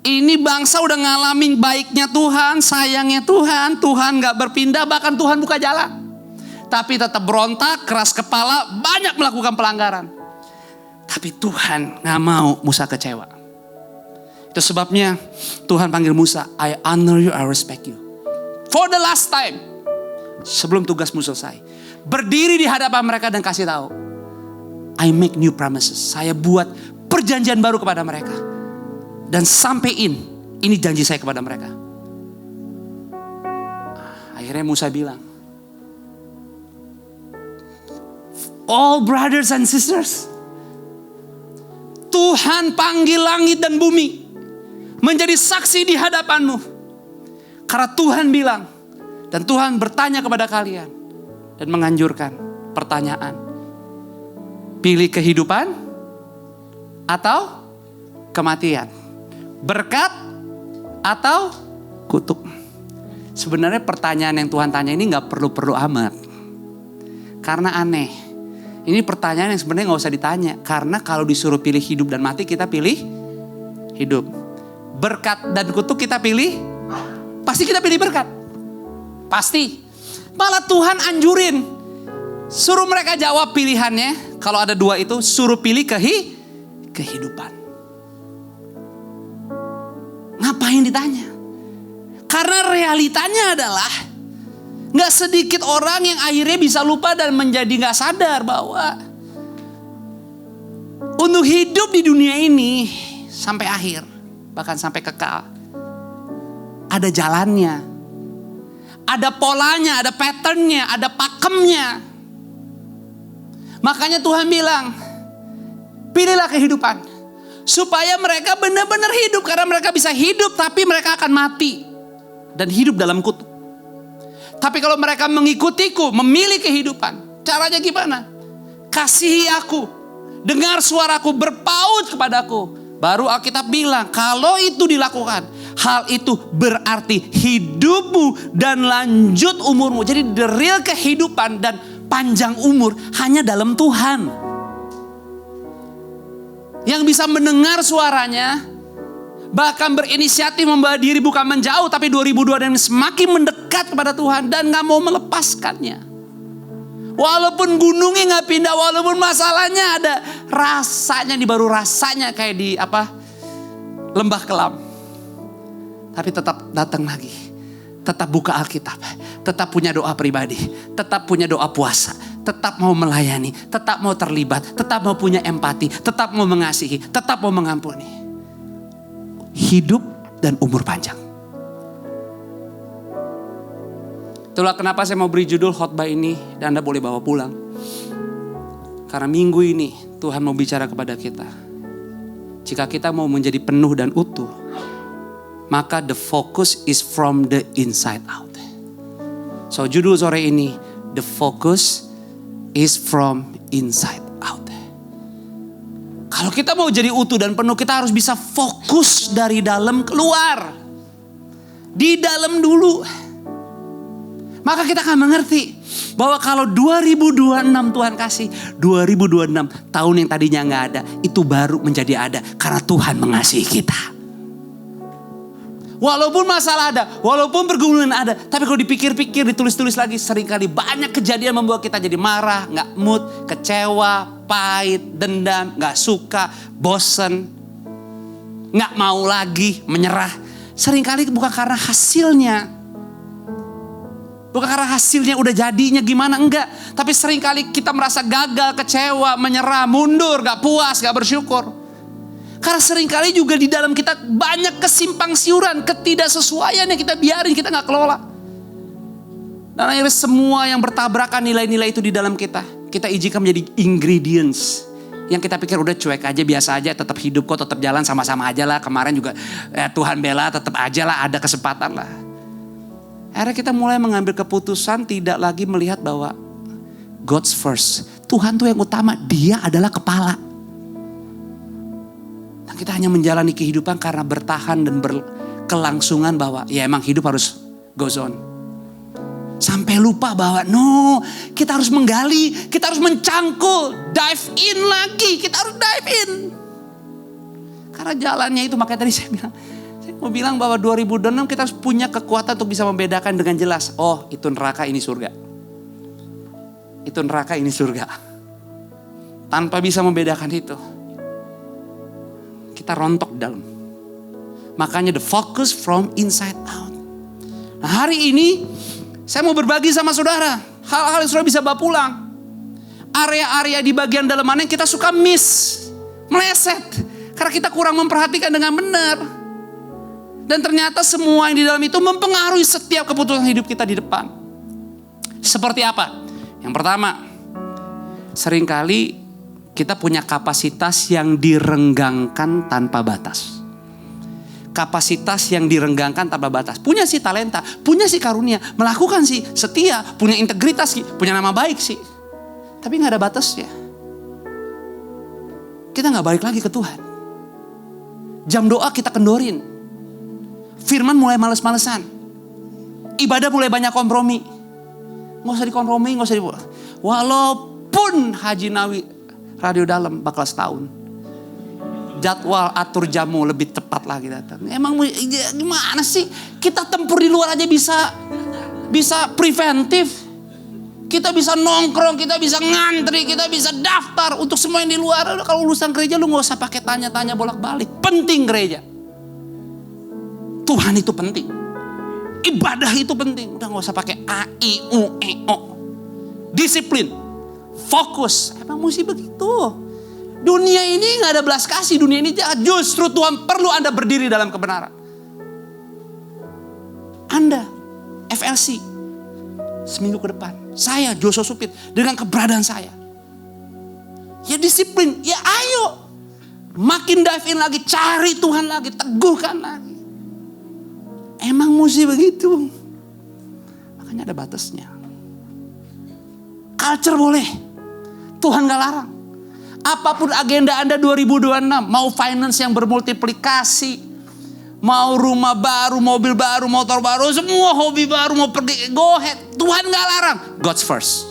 Ini bangsa udah ngalamin baiknya Tuhan, sayangnya Tuhan, Tuhan gak berpindah, bahkan Tuhan buka jalan. Tapi tetap berontak, keras kepala, banyak melakukan pelanggaran. Tapi Tuhan gak mau Musa kecewa. Itu sebabnya Tuhan panggil Musa, I honor you, I respect you. For the last time, sebelum tugasmu selesai. Berdiri di hadapan mereka dan kasih tahu, I make new promises. Saya buat perjanjian baru kepada mereka. Dan sampein, ini janji saya kepada mereka. Akhirnya Musa bilang, all brothers and sisters, Tuhan panggil langit dan bumi menjadi saksi di hadapanmu. Karena Tuhan bilang, dan Tuhan bertanya kepada kalian dan menganjurkan pertanyaan. Pilih kehidupan atau kematian? Berkat atau kutuk? Sebenarnya pertanyaan yang Tuhan tanya ini gak perlu-perlu amat. Karena aneh. Ini pertanyaan yang sebenarnya gak usah ditanya. Karena kalau disuruh pilih hidup dan mati, kita pilih hidup. Berkat dan kutuk kita pilih, pasti kita pilih berkat. Pasti. Malah Tuhan anjurin. Suruh mereka jawab pilihannya. Kalau ada dua itu, suruh pilih kehidupan. Ngapain ditanya? Karena realitanya adalah gak sedikit orang yang akhirnya bisa lupa dan menjadi gak sadar bahwa untuk hidup di dunia ini sampai akhir, bahkan sampai kekal, ada jalannya, ada polanya, ada patternnya, ada pakemnya. Makanya Tuhan bilang, pilihlah kehidupan supaya mereka benar-benar hidup. Karena mereka bisa hidup tapi mereka akan mati dan hidup dalam kutuk. Tapi kalau mereka mengikutiku, memilih kehidupan, caranya gimana? Kasihi aku, dengar suaraku, berpaut kepadaku. Baru Alkitab bilang, kalau itu dilakukan, hal itu berarti hidupmu dan lanjut umurmu. Jadi the real kehidupan dan panjang umur hanya dalam Tuhan. Yang bisa mendengar suaranya, bahkan berinisiatif membawa diri bukan menjauh, tapi 2002 dan semakin mendekat kepada Tuhan dan gak mau melepaskannya. Walaupun gunungnya gak pindah, walaupun masalahnya ada, rasanya ini baru rasanya kayak di lembah kelam. Tapi tetap datang lagi, tetap buka Alkitab, tetap punya doa pribadi, tetap punya doa puasa, tetap mau melayani, tetap mau terlibat, tetap mau punya empati, tetap mau mengasihi, tetap mau mengampuni. Hidup dan umur panjang. Itulah kenapa saya mau beri judul khotbah ini dan Anda boleh bawa pulang. Karena minggu ini Tuhan mau bicara kepada kita. Jika kita mau menjadi penuh dan utuh, maka the focus is from the inside out. So judul sore ini, the focus is from inside out. Kalau kita mau jadi utuh dan penuh, kita harus bisa fokus dari dalam keluar. Di dalam dulu. Maka kita akan mengerti bahwa kalau 2026 Tuhan kasih, 2026 tahun yang tadinya gak ada, itu baru menjadi ada karena Tuhan mengasihi kita. Walaupun masalah ada, walaupun pergumulan ada, tapi kalau dipikir-pikir, ditulis-tulis lagi, seringkali banyak kejadian membuat kita jadi marah, gak mood, kecewa, pahit, dendam, gak suka, bosen, gak mau lagi, menyerah. Seringkali bukan karena hasilnya. Bukan karena hasilnya udah jadinya gimana, enggak. Tapi seringkali kita merasa gagal, kecewa, menyerah, mundur, gak puas, gak bersyukur. Karena seringkali juga di dalam kita banyak kesimpang siuran, ketidaksesuaian yang kita biarin, kita gak kelola. Dan akhirnya semua yang bertabrakan nilai-nilai itu di dalam kita izinkan menjadi ingredients. Yang kita pikir udah cuek aja, biasa aja, tetap hidup kok, tetap jalan sama-sama aja lah. Kemarin juga Tuhan bela, tetap aja lah, ada kesempatan lah. Akhirnya kita mulai mengambil keputusan tidak lagi melihat bahwa God's first. Tuhan tuh yang utama, Dia adalah kepala. Dan kita hanya menjalani kehidupan karena bertahan dan berkelangsungan bahwa ya emang hidup harus goes on. Sampai lupa bahwa kita harus menggali, kita harus mencangkul, dive in lagi, kita harus dive in. Karena jalannya itu, makanya tadi saya mau bilang bahwa 2026 kita harus punya kekuatan untuk bisa membedakan dengan jelas. Oh, itu neraka, ini surga. Itu neraka, ini surga. Tanpa bisa membedakan itu, kita rontok di dalam. Makanya the focus from inside out. Nah, hari ini saya mau berbagi sama saudara hal-hal yang saudara bisa bawa pulang. Area-area di bagian dalam mana yang kita suka miss, meleset. Karena kita kurang memperhatikan dengan benar. Dan ternyata semua yang di dalam itu mempengaruhi setiap keputusan hidup kita di depan. Seperti apa? Yang pertama, seringkali kita punya kapasitas yang direnggangkan tanpa batas. Kapasitas yang direnggangkan tanpa batas. Punya sih talenta, punya sih karunia, melakukan sih setia, punya integritas sih, punya nama baik sih. Tapi gak ada batasnya. Kita gak balik lagi ke Tuhan. Jam doa kita kendorin. Firman mulai males-malesan. Ibadah mulai banyak kompromi. Gak usah dikompromi, gak usah walaupun Haji Nawi Radio Dalam bakal setahun. Jadwal atur jamu lebih tepat lagi datang. Emang gimana sih? Kita tempur di luar aja bisa. bisa preventif. Kita bisa nongkrong, kita bisa ngantri, kita bisa daftar untuk semua yang di luar. Kalau urusan gereja lu gak usah pakai tanya-tanya bolak-balik. Penting gereja. Tuhan itu penting. Ibadah itu penting. Udah gak usah pakai A, I, U, E, O. Disiplin. Fokus. Emang mesti begitu. Dunia ini gak ada belas kasih. Dunia ini jahat. Justru Tuhan perlu Anda berdiri dalam kebenaran. Anda, FLC, seminggu ke depan. Saya, Joshua Supit, dengan keberadaan saya. Ya disiplin, ya ayo. Makin dive in lagi, cari Tuhan lagi, teguhkan lagi. Emang mesti begitu. Makanya ada batasnya. Culture boleh. Tuhan gak larang. Apapun agenda Anda 2026, mau finance yang bermultiplikasi, mau rumah baru, mobil baru, motor baru, semua hobi baru, mau pergi, go ahead. Tuhan gak larang. God's first.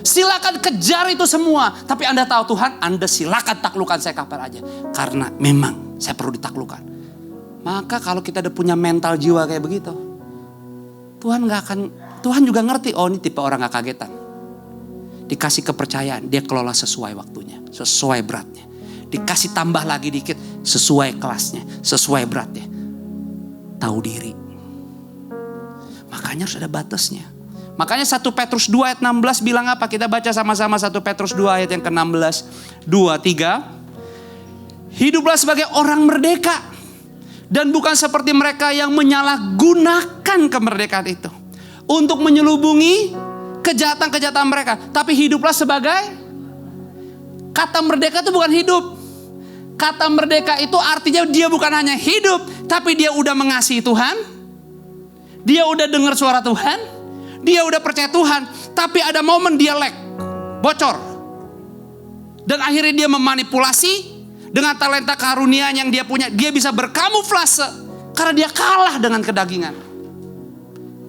Silakan kejar itu semua. Tapi Anda tahu Tuhan, Anda silakan taklukkan saya kapan aja. Karena memang saya perlu ditaklukkan. Maka kalau kita udah punya mental jiwa kayak begitu, Tuhan juga ngerti, oh ini tipe orang gak kagetan. Dikasih kepercayaan, dia kelola sesuai waktunya, sesuai beratnya. Dikasih tambah lagi dikit, sesuai kelasnya, sesuai beratnya. Tahu diri. Makanya harus ada batasnya. Makanya 1 Petrus 2 ayat 16 bilang apa? Kita baca sama-sama 1 Petrus 2 ayat yang ke-16. 2, 3. Hiduplah sebagai orang merdeka. Dan bukan seperti mereka yang menyalahgunakan kemerdekaan itu. Untuk menyelubungi kejahatan-kejahatan mereka. Tapi hiduplah sebagai... Kata merdeka itu bukan hidup. Kata merdeka itu artinya dia bukan hanya hidup, tapi dia udah mengasihi Tuhan. Dia udah dengar suara Tuhan. Dia udah percaya Tuhan. Tapi ada momen dia lag, bocor. Dan akhirnya dia memanipulasi dengan talenta karunia yang dia punya. Dia bisa berkamuflase karena dia kalah dengan kedagingan.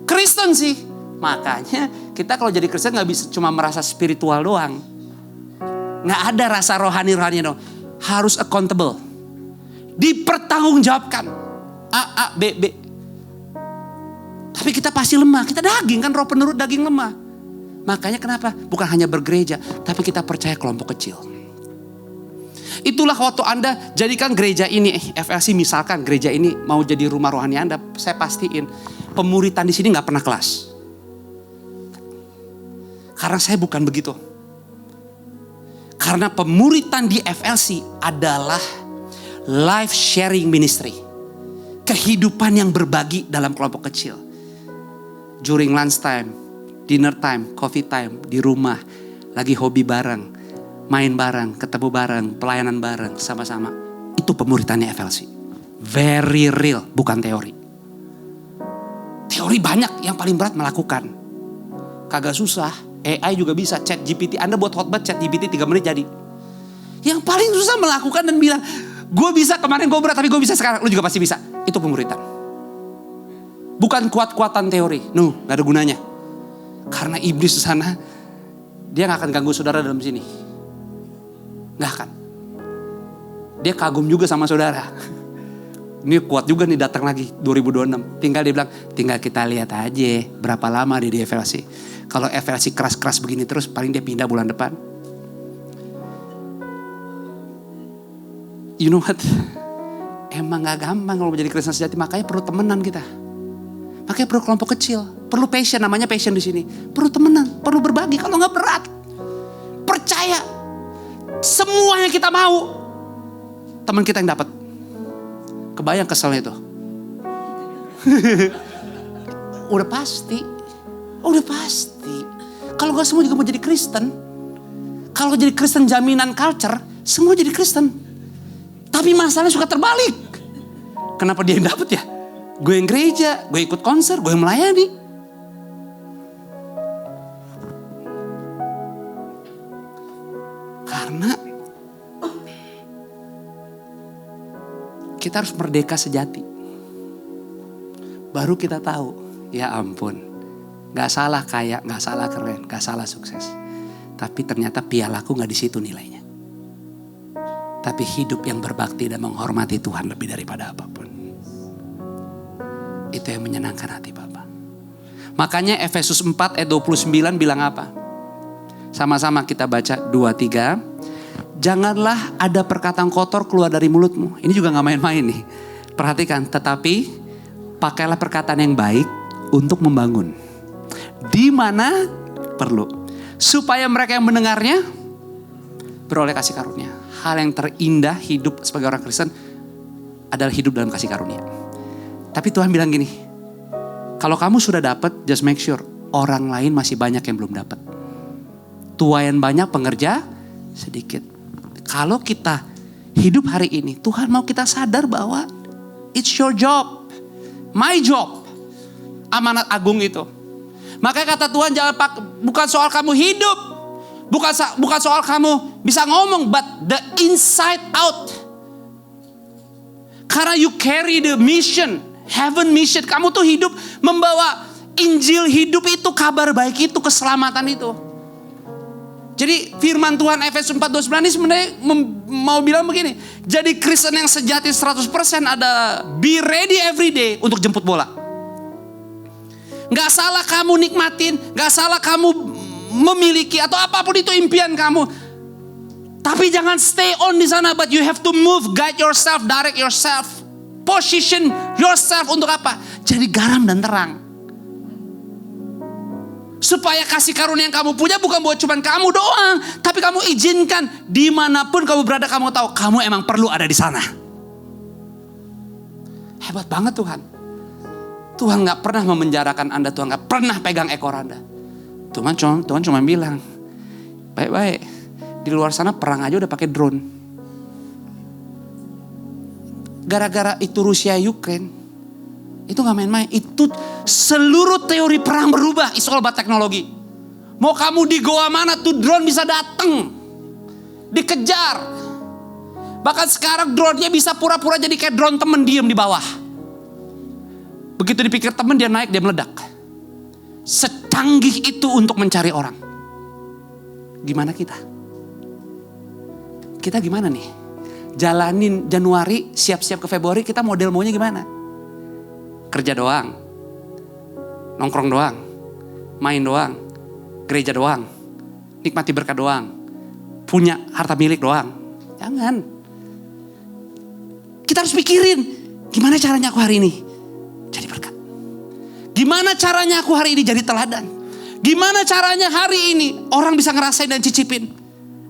Kristen sih. Makanya kita kalau jadi Kristen gak bisa cuma merasa spiritual doang. Gak ada rasa rohani-rohani dong. Harus accountable. Dipertanggungjawabkan. A, B, B. Tapi kita pasti lemah. Kita daging kan, roh penurut daging lemah. Makanya kenapa? Bukan hanya bergereja, tapi kita percaya kelompok kecil. Itulah waktu Anda jadikan gereja ini, FLC misalkan gereja ini mau jadi rumah rohani Anda. Saya pastiin pemuritan di sini gak pernah kelas. Karena saya bukan begitu. Karena pemuritan di FLC adalah life sharing ministry. Kehidupan yang berbagi dalam kelompok kecil. During lunch time, dinner time, coffee time, di rumah. Lagi hobi bareng, main bareng, ketemu bareng, pelayanan bareng, sama-sama. Itu pemuritannya FLC. Very real, bukan teori. Teori banyak, yang paling berat melakukan. Kagak susah. AI juga bisa, chat GPT. Anda buat khotbah chat GPT 3 menit jadi. Yang paling susah melakukan dan bilang, gue bisa kemarin gue berat tapi gue bisa sekarang. Lu juga pasti bisa. Itu pemuritan. Bukan kuat-kuatan teori. Gak ada gunanya. Karena iblis di sana, dia gak akan ganggu saudara dalam sini. Gak akan. Dia kagum juga sama saudara. Ini kuat juga nih datang lagi 2026. Tinggal dia bilang, tinggal kita lihat aja berapa lama dia di FLC. Kalau FLC keras-keras begini terus, paling dia pindah bulan depan. You know what? Emang gak gampang kalau menjadi Kristen sejati. Makanya perlu temenan kita. Makanya perlu kelompok kecil. Perlu passion, namanya passion di sini. Perlu temenan, perlu berbagi. Kalau gak berat. Percaya. Semua yang kita mau, teman kita yang dapat. Kebayang keselnya itu. Udah pasti. Udah pasti. Kalau gak semua juga mau jadi Kristen. Kalau jadi Kristen jaminan culture, semua jadi Kristen. Tapi masalahnya suka terbalik. Kenapa dia yang dapat ya? Gue yang gereja, gue ikut konser, gue yang melayani. Karena kita harus merdeka sejati. Baru kita tahu, ya ampun, gak salah kaya, gak salah keren, gak salah sukses. Tapi ternyata pialaku gak di situ nilainya. Tapi hidup yang berbakti dan menghormati Tuhan lebih daripada apapun. itu yang menyenangkan hati Bapa. Makanya Efesus 4 ayat 29 bilang apa? Sama-sama kita baca 2-3. Janganlah ada perkataan kotor keluar dari mulutmu. Ini juga gak main-main nih. Perhatikan, tetapi pakailah perkataan yang baik untuk membangun. Di mana perlu. Supaya mereka yang mendengarnya beroleh kasih karunia. Hal yang terindah hidup sebagai orang Kristen adalah hidup dalam kasih karunia. Tapi Tuhan bilang gini, kalau kamu sudah dapat, just make sure orang lain masih banyak yang belum dapat. Tuayan banyak, pengerja sedikit. Kalau kita hidup hari ini, Tuhan mau kita sadar bahwa it's your job, my job, amanat agung itu. Makanya kata Tuhan bukan soal kamu hidup, bukan soal kamu bisa ngomong, but the inside out. Karena you carry the mission, heaven mission. Kamu tuh hidup membawa Injil hidup itu, kabar baik itu, keselamatan itu. Jadi firman Tuhan Efesus 4:29 ini sebenarnya mau bilang begini. Jadi Kristen yang sejati 100% ada be ready every day untuk jemput bola. Gak salah kamu nikmatin, gak salah kamu memiliki atau apapun itu impian kamu. Tapi jangan stay on di sana, but you have to move, guide yourself, direct yourself, position yourself untuk apa? Jadi garam dan terang. Supaya kasih karunia yang kamu punya bukan buat cuman kamu doang, tapi kamu izinkan dimanapun kamu berada, kamu tahu kamu emang perlu ada di sana. Hebat banget Tuhan. Tuhan gak pernah memenjarakan Anda, Tuhan gak pernah pegang ekor Anda. Tuhan cuma bilang, baik-baik, di luar sana perang aja udah pakai drone. Gara-gara itu Rusia Ukraine, itu gak main-main. Itu seluruh teori perang berubah. It's all about teknologi. Mau kamu di goa mana tuh drone bisa datang, dikejar. Bahkan sekarang drone-nya bisa pura-pura jadi kayak drone temen diem di bawah. Begitu dipikir temen dia naik, dia meledak. Secanggih itu untuk mencari orang. Gimana kita? Kita gimana nih? Jalanin Januari, siap-siap ke Februari, kita model maunya gimana? Kerja doang, nongkrong doang, main doang, gereja doang, nikmati berkat doang, punya harta milik doang. Jangan. Kita harus pikirin, gimana caranya aku hari ini jadi berkat? Gimana caranya aku hari ini jadi teladan? Gimana caranya hari ini orang bisa ngerasain dan cicipin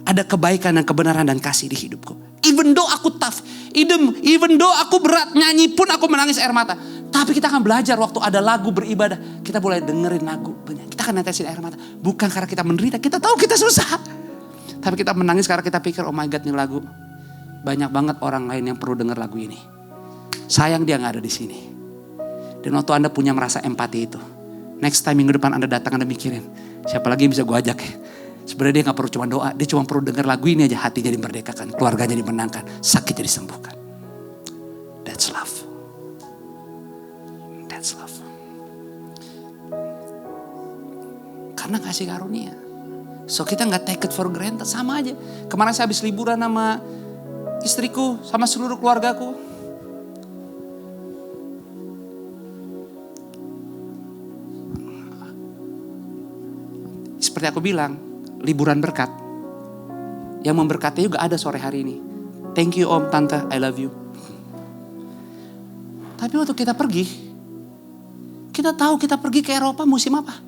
ada kebaikan dan kebenaran dan kasih di hidupku? Even though aku tough, even though aku berat, nyanyi pun aku menangis air mata. Tapi kita akan belajar waktu ada lagu beribadah, kita boleh dengerin lagu, kita akan netesin air mata. Bukan karena kita menderita, kita tahu kita susah. Tapi kita menangis karena kita pikir, oh my God, nih lagu banyak banget orang lain yang perlu denger lagu ini. Sayang dia gak ada di sini. Dan waktu Anda punya merasa empati itu, next time minggu depan Anda datang, Anda mikirin, siapa lagi yang bisa gue ajak ya? Sebenarnya dia gak perlu cuma doa, dia cuma perlu denger lagu ini aja, hatinya dimerdekakan, keluarganya dimenangkan, sakitnya disembuhkan. That's love. That's love. Karena kasih karunia. So kita gak take it for granted, sama aja. Kemarin saya habis liburan sama istriku, sama seluruh keluargaku. Seperti aku bilang, liburan berkat. Yang memberkati juga ada sore hari ini. Thank you Om, Tante, I love you. Tapi waktu kita pergi, kita tahu kita pergi ke Eropa musim apa?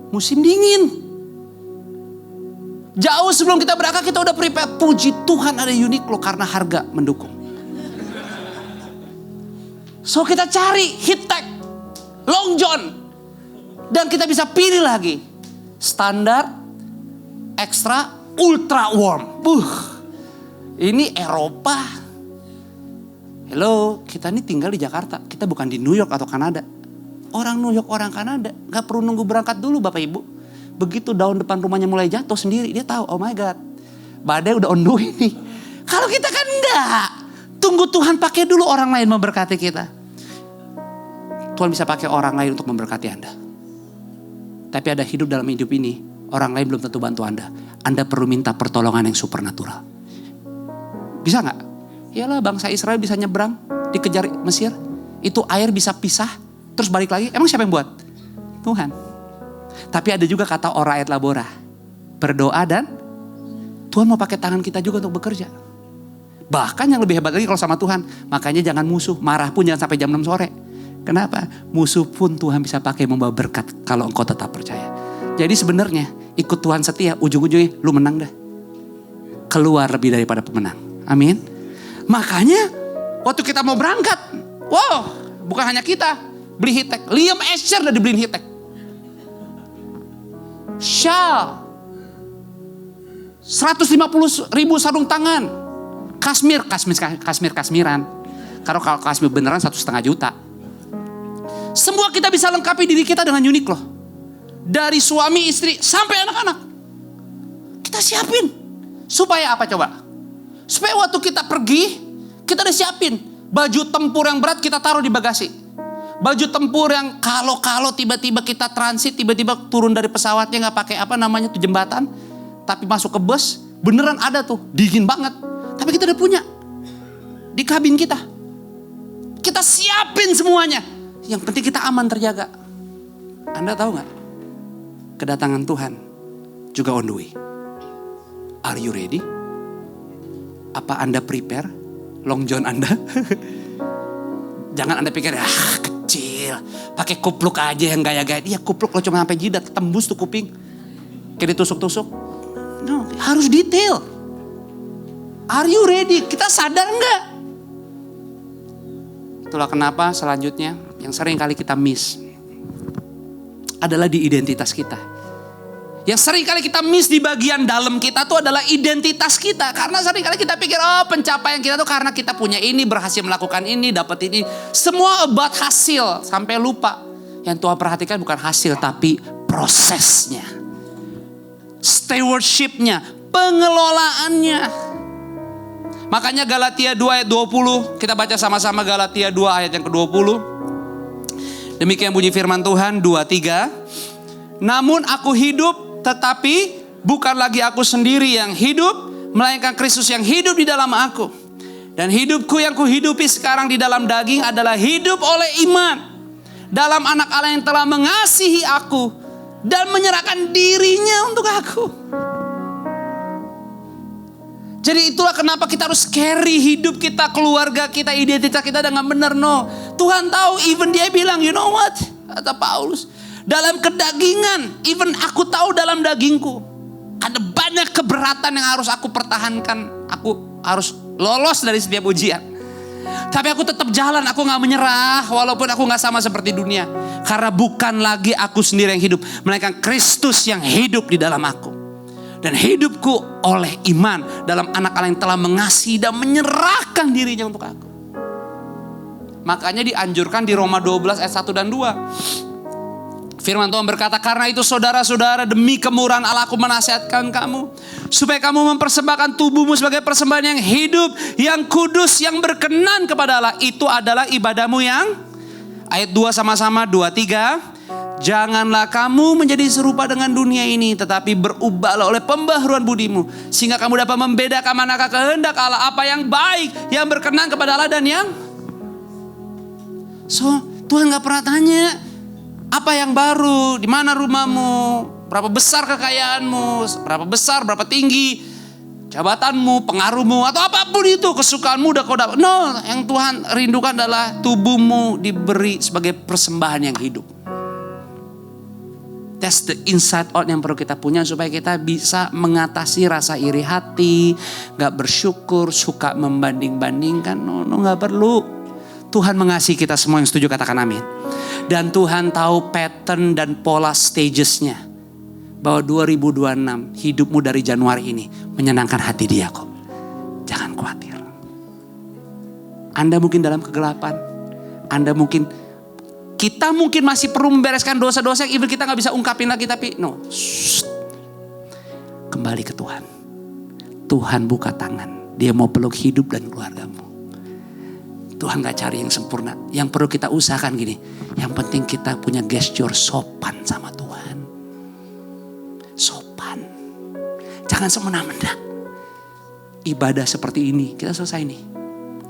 Musim dingin. Jauh sebelum kita berangkat kita udah prepare. Puji Tuhan ada Uniqlo karena harga mendukung. So kita cari Heattech, Long John. Dan kita bisa pilih lagi. Standar, extra, ultra warm. Ini Eropa. Hello, kita ini tinggal di Jakarta. Kita bukan di New York atau Kanada. Orang New York, orang Kanada. Gak perlu nunggu berangkat dulu Bapak Ibu. Begitu daun depan rumahnya mulai jatuh sendiri. Dia tahu, oh my God. Badai udah on the way nih. Kalau kita kan enggak. Tunggu Tuhan pakai dulu orang lain memberkati kita. Tuhan bisa pakai orang lain untuk memberkati Anda. Tapi ada hidup dalam hidup ini, orang lain belum tentu bantu Anda. Anda perlu minta pertolongan yang supernatural. Bisa gak? Iyalah bangsa Israel bisa nyebrang, dikejar Mesir. itu air bisa pisah, terus balik lagi. Emang siapa yang buat? Tuhan. Tapi ada juga kata ora et labora. Berdoa dan Tuhan mau pakai tangan kita juga untuk bekerja. Bahkan yang lebih hebat lagi kalau sama Tuhan. Makanya jangan musuh, marah pun jangan sampai jam 6 sore. Kenapa? Musuh pun Tuhan bisa pakai membawa berkat kalau engkau tetap percaya. Jadi sebenarnya ikut Tuhan setia, ujung-ujungnya lu menang dah. Keluar lebih daripada pemenang. Amin. Makanya waktu kita mau berangkat, wow, bukan hanya kita beli Hitek. Liam Asher udah dibeliin Hitek. Shawl 150.000 sarung tangan. Kasmiran. Kalau kasmir beneran 1,5 juta. Semua kita bisa lengkapi diri kita dengan unik loh. Dari suami, istri, sampai anak-anak. Kita siapin. Supaya apa coba? Supaya waktu kita pergi, kita udah siapin. Baju tempur yang berat kita taruh di bagasi. Baju tempur yang kalau tiba-tiba kita transit, tiba-tiba turun dari pesawatnya gak pakai apa namanya tuh jembatan. Tapi masuk ke bus, beneran ada tuh, dingin banget. Tapi kita udah punya. Di kabin kita. Kita siapin semuanya. Yang penting kita aman terjaga. Anda tahu gak? Kedatangan Tuhan juga on the way. Are you ready? Apa Anda prepare? Long John Anda? Jangan Anda pikir, kecil. Pakai kupluk aja yang gaya-gaya. Iya kupluk lo cuma sampai jidat, tembus tuh kuping. Kayak ditusuk-tusuk. No, harus detail. Are you ready? Kita sadar nggak? Itulah kenapa selanjutnya yang sering kali kita miss adalah di identitas kita. Yang sering kali kita miss di bagian dalam kita tuh adalah identitas kita. Karena sering kali kita pikir, pencapaian kita tuh karena kita punya ini, berhasil melakukan ini, dapat ini. Semua about hasil. Sampai lupa. Yang Tuhan perhatikan bukan hasil tapi prosesnya. Stewardship-nya, pengelolaannya. Makanya Galatia 2 ayat 20, kita baca sama-sama Galatia 2 ayat yang ke-20. Demikian bunyi firman Tuhan 2:3. Namun aku hidup, tetapi bukan lagi aku sendiri yang hidup, melainkan Kristus yang hidup di dalam aku. Dan hidupku yang kuhidupi sekarang di dalam daging adalah hidup oleh iman dalam anak Allah yang telah mengasihi aku dan menyerahkan dirinya untuk aku. Jadi itulah kenapa kita harus carry hidup kita, keluarga kita, identitas kita dengan benar. No, Tuhan tahu, even dia bilang, you know what? Kata Paulus, dalam kedagingan, even aku tahu dalam dagingku ada banyak keberatan yang harus aku pertahankan. Aku harus lolos dari setiap ujian. Tapi aku tetap jalan, aku gak menyerah walaupun aku gak sama seperti dunia. Karena bukan lagi aku sendiri yang hidup, melainkan Kristus yang hidup di dalam aku. Dan hidupku oleh iman dalam anak Allah yang telah mengasihi dan menyerahkan dirinya untuk aku. Makanya dianjurkan di Roma 12 ayat 1 dan 2. Firman Tuhan berkata, karena itu saudara-saudara, demi kemurahan Allah aku menasihatkan kamu, supaya kamu mempersembahkan tubuhmu sebagai persembahan yang hidup, yang kudus, yang berkenan kepada Allah. Itu adalah ibadahmu yang, ayat 2 sama-sama, 2-3. Janganlah kamu menjadi serupa dengan dunia ini, tetapi berubahlah oleh pembaharuan budimu, sehingga kamu dapat membedakan manakah kehendak Allah, apa yang baik, yang berkenan kepada Allah dan yang. So Tuhan gak pernah tanya apa yang baru, di mana rumahmu, berapa besar kekayaanmu, berapa besar, berapa tinggi jabatanmu, pengaruhmu, atau apapun itu kesukaanmu udah kau dapat. No, yang Tuhan rindukan adalah tubuhmu diberi sebagai persembahan yang hidup. That's the inside out yang perlu kita punya supaya kita bisa mengatasi rasa iri hati, gak bersyukur, suka membanding-bandingkan. No, gak perlu. Tuhan mengasihi kita semua, yang setuju katakan amin. Dan Tuhan tahu pattern dan pola stagesnya. Bahwa 2026 hidupmu dari Januari ini menyenangkan hati Dia kok. Jangan khawatir. Anda mungkin dalam kegelapan. Kita mungkin masih perlu membereskan dosa-dosa yang even kita gak bisa ungkapin lagi. Tapi no, kembali ke Tuhan. Tuhan buka tangan. Dia mau peluk hidup dan keluargamu. Tuhan gak cari yang sempurna. Yang perlu kita usahakan gini. Yang penting kita punya gesture sopan sama Tuhan. Sopan. Jangan semena-mena. Ibadah seperti ini. Kita selesai nih.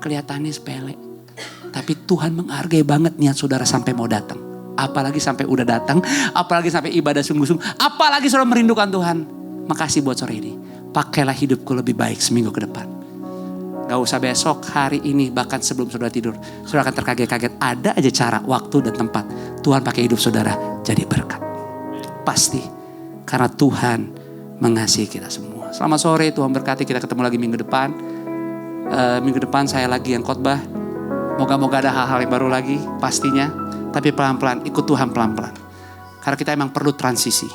Kelihatannya sepele. Tapi Tuhan menghargai banget niat saudara sampai mau datang. Apalagi sampai udah datang, apalagi sampai ibadah sungguh-sungguh, apalagi saudara merindukan Tuhan. Makasih buat sore ini. Pakailah hidupku lebih baik seminggu ke depan. Gak usah besok, hari ini, bahkan sebelum saudara tidur. Saudara akan terkaget-kaget. Ada aja cara, waktu dan tempat. Tuhan pakai hidup saudara jadi berkat. Pasti. Karena Tuhan mengasihi kita semua. Selamat sore, Tuhan berkati. Kita ketemu lagi minggu depan. Minggu depan saya lagi yang khotbah. Moga-moga ada hal-hal yang baru lagi pastinya. Tapi pelan-pelan, ikut Tuhan pelan-pelan. Karena kita emang perlu transisi.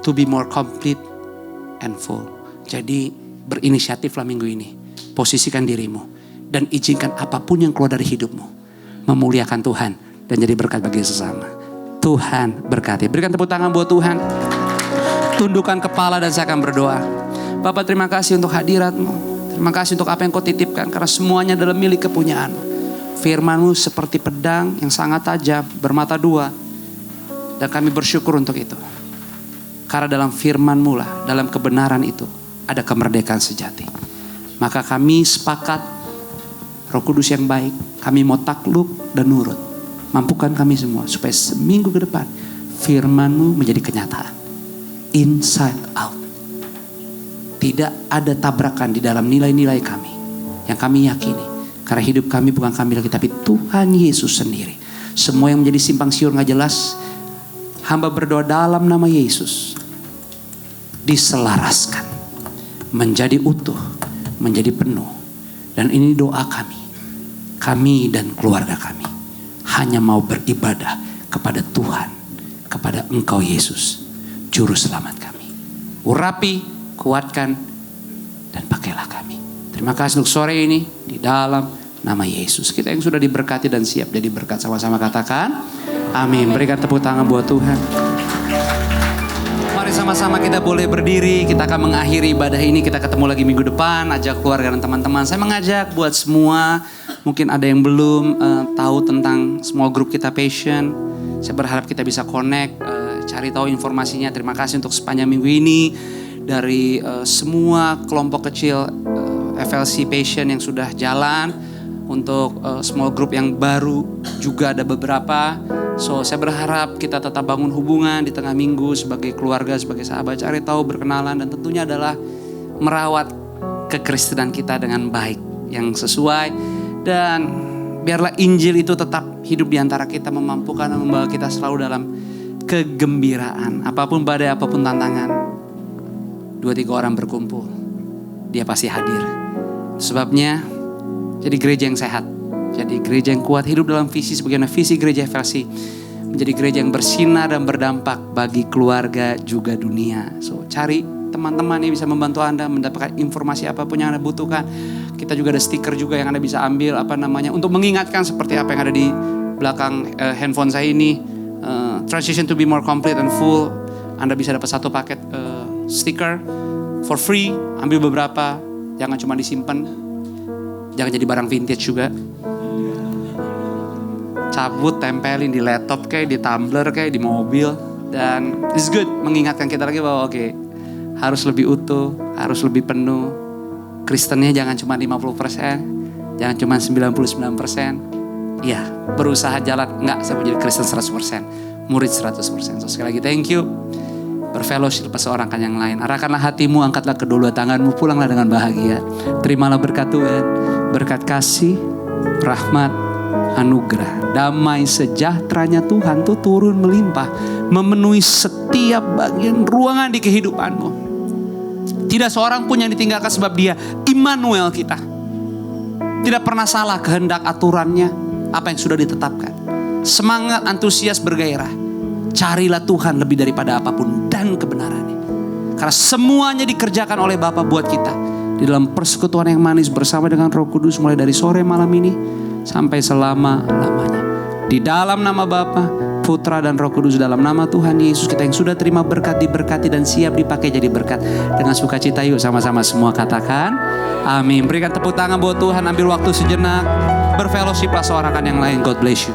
To be more complete and full. Jadi berinisiatiflah minggu ini. Posisikan dirimu. Dan izinkan apapun yang keluar dari hidupmu. Memuliakan Tuhan. Dan jadi berkat bagi sesama. Tuhan berkati. Berikan tepuk tangan buat Tuhan. Tundukkan kepala dan saya akan berdoa. Bapak terima kasih untuk hadirat-Mu. Terima kasih untuk apa yang Kau titipkan. Karena semuanya adalah milik kepunyaan-Mu. Firman-Mu seperti pedang yang sangat tajam, bermata dua. Dan kami bersyukur untuk itu. Karena dalam firman-Mu lah, dalam kebenaran itu, ada kemerdekaan sejati. Maka kami sepakat, Roh Kudus yang baik, kami mau takluk dan nurut. Mampukan kami semua, supaya seminggu ke depan, firman-Mu menjadi kenyataan. Inside out. Tidak ada tabrakan di dalam nilai-nilai kami. Yang kami yakini. Karena hidup kami bukan kami lagi, tapi Tuhan Yesus sendiri. Semua yang menjadi simpang siur gak jelas, hamba berdoa dalam nama Yesus. Diselaraskan. Menjadi utuh. Menjadi penuh. Dan ini doa kami. Kami dan keluarga kami. Hanya mau beribadah kepada Tuhan. Kepada Engkau Yesus. Juru selamat kami. Urapi, kuatkan, dan pakailah kami. Terima kasih untuk sore ini. Di dalam nama Yesus. Kita yang sudah diberkati dan siap jadi berkat, sama-sama katakan amin. Berikan tepuk tangan buat Tuhan. Mari sama-sama kita boleh berdiri. Kita akan mengakhiri ibadah ini. Kita ketemu lagi minggu depan. Ajak keluarga dan teman-teman. Saya mengajak buat semua. Mungkin ada yang belum tahu tentang small group kita Passion. Saya berharap kita bisa connect. Cari tahu informasinya. Terima kasih untuk sepanjang minggu ini. Dari semua kelompok kecil FLC Passion yang sudah jalan. Untuk small group yang baru juga ada beberapa. So saya berharap kita tetap bangun hubungan di tengah minggu sebagai keluarga, sebagai sahabat, cari tahu, berkenalan, dan tentunya adalah merawat kekristenan kita dengan baik, yang sesuai. Dan biarlah Injil itu tetap hidup di antara kita, memampukan dan membawa kita selalu dalam kegembiraan. Apapun badai, apapun tantangan, 2-3 orang berkumpul, Dia pasti hadir. Sebabnya jadi gereja yang sehat, jadi gereja yang kuat, hidup dalam visi sebagaimana visi gereja FLC, menjadi gereja yang bersinar dan berdampak bagi keluarga juga dunia. So cari teman-teman yang bisa membantu Anda mendapatkan informasi apapun yang Anda butuhkan. Kita juga ada stiker juga yang Anda bisa ambil untuk mengingatkan seperti apa yang ada di belakang handphone saya ini. Transition to be more complete and full. Anda bisa dapat 1 paket stiker for free. Ambil beberapa, jangan cuma disimpan. Jangan jadi barang vintage juga. Cabut, tempelin di laptop kayak, di tumbler kayak, di mobil. Dan it's good mengingatkan kita lagi bahwa harus lebih utuh, harus lebih penuh. Kristennya jangan cuma 50%, jangan cuma 99%. Ya, berusaha jalan, enggak saya mau jadi Kristen 100%, murid 100%. So sekali lagi thank you. Berfellowship seorang kan yang lain. Arahkanlah hatimu, angkatlah kedua tanganmu, pulanglah dengan bahagia. Terimalah berkat Tuhan, berkat kasih, rahmat, anugerah, damai sejahteranya Tuhan tuh turun melimpah, memenuhi setiap bagian ruangan di kehidupanmu. Tidak seorang pun yang ditinggalkan sebab Dia Immanuel kita. Tidak pernah salah kehendak aturannya, apa yang sudah ditetapkan. Semangat, antusias, bergairah. Carilah Tuhan lebih daripada apapun dan kebenarannya. Karena semuanya dikerjakan oleh Bapa buat kita. Di dalam persekutuan yang manis bersama dengan Roh Kudus mulai dari sore malam ini sampai selama-lamanya. Di dalam nama Bapa, Putra dan Roh Kudus, dalam nama Tuhan Yesus, kita yang sudah terima berkat diberkati dan siap dipakai jadi berkat. Dengan sukacita yuk sama-sama semua katakan amin. Berikan tepuk tangan buat Tuhan, ambil waktu sejenak, berfellowship seorang kan yang lain. God bless you.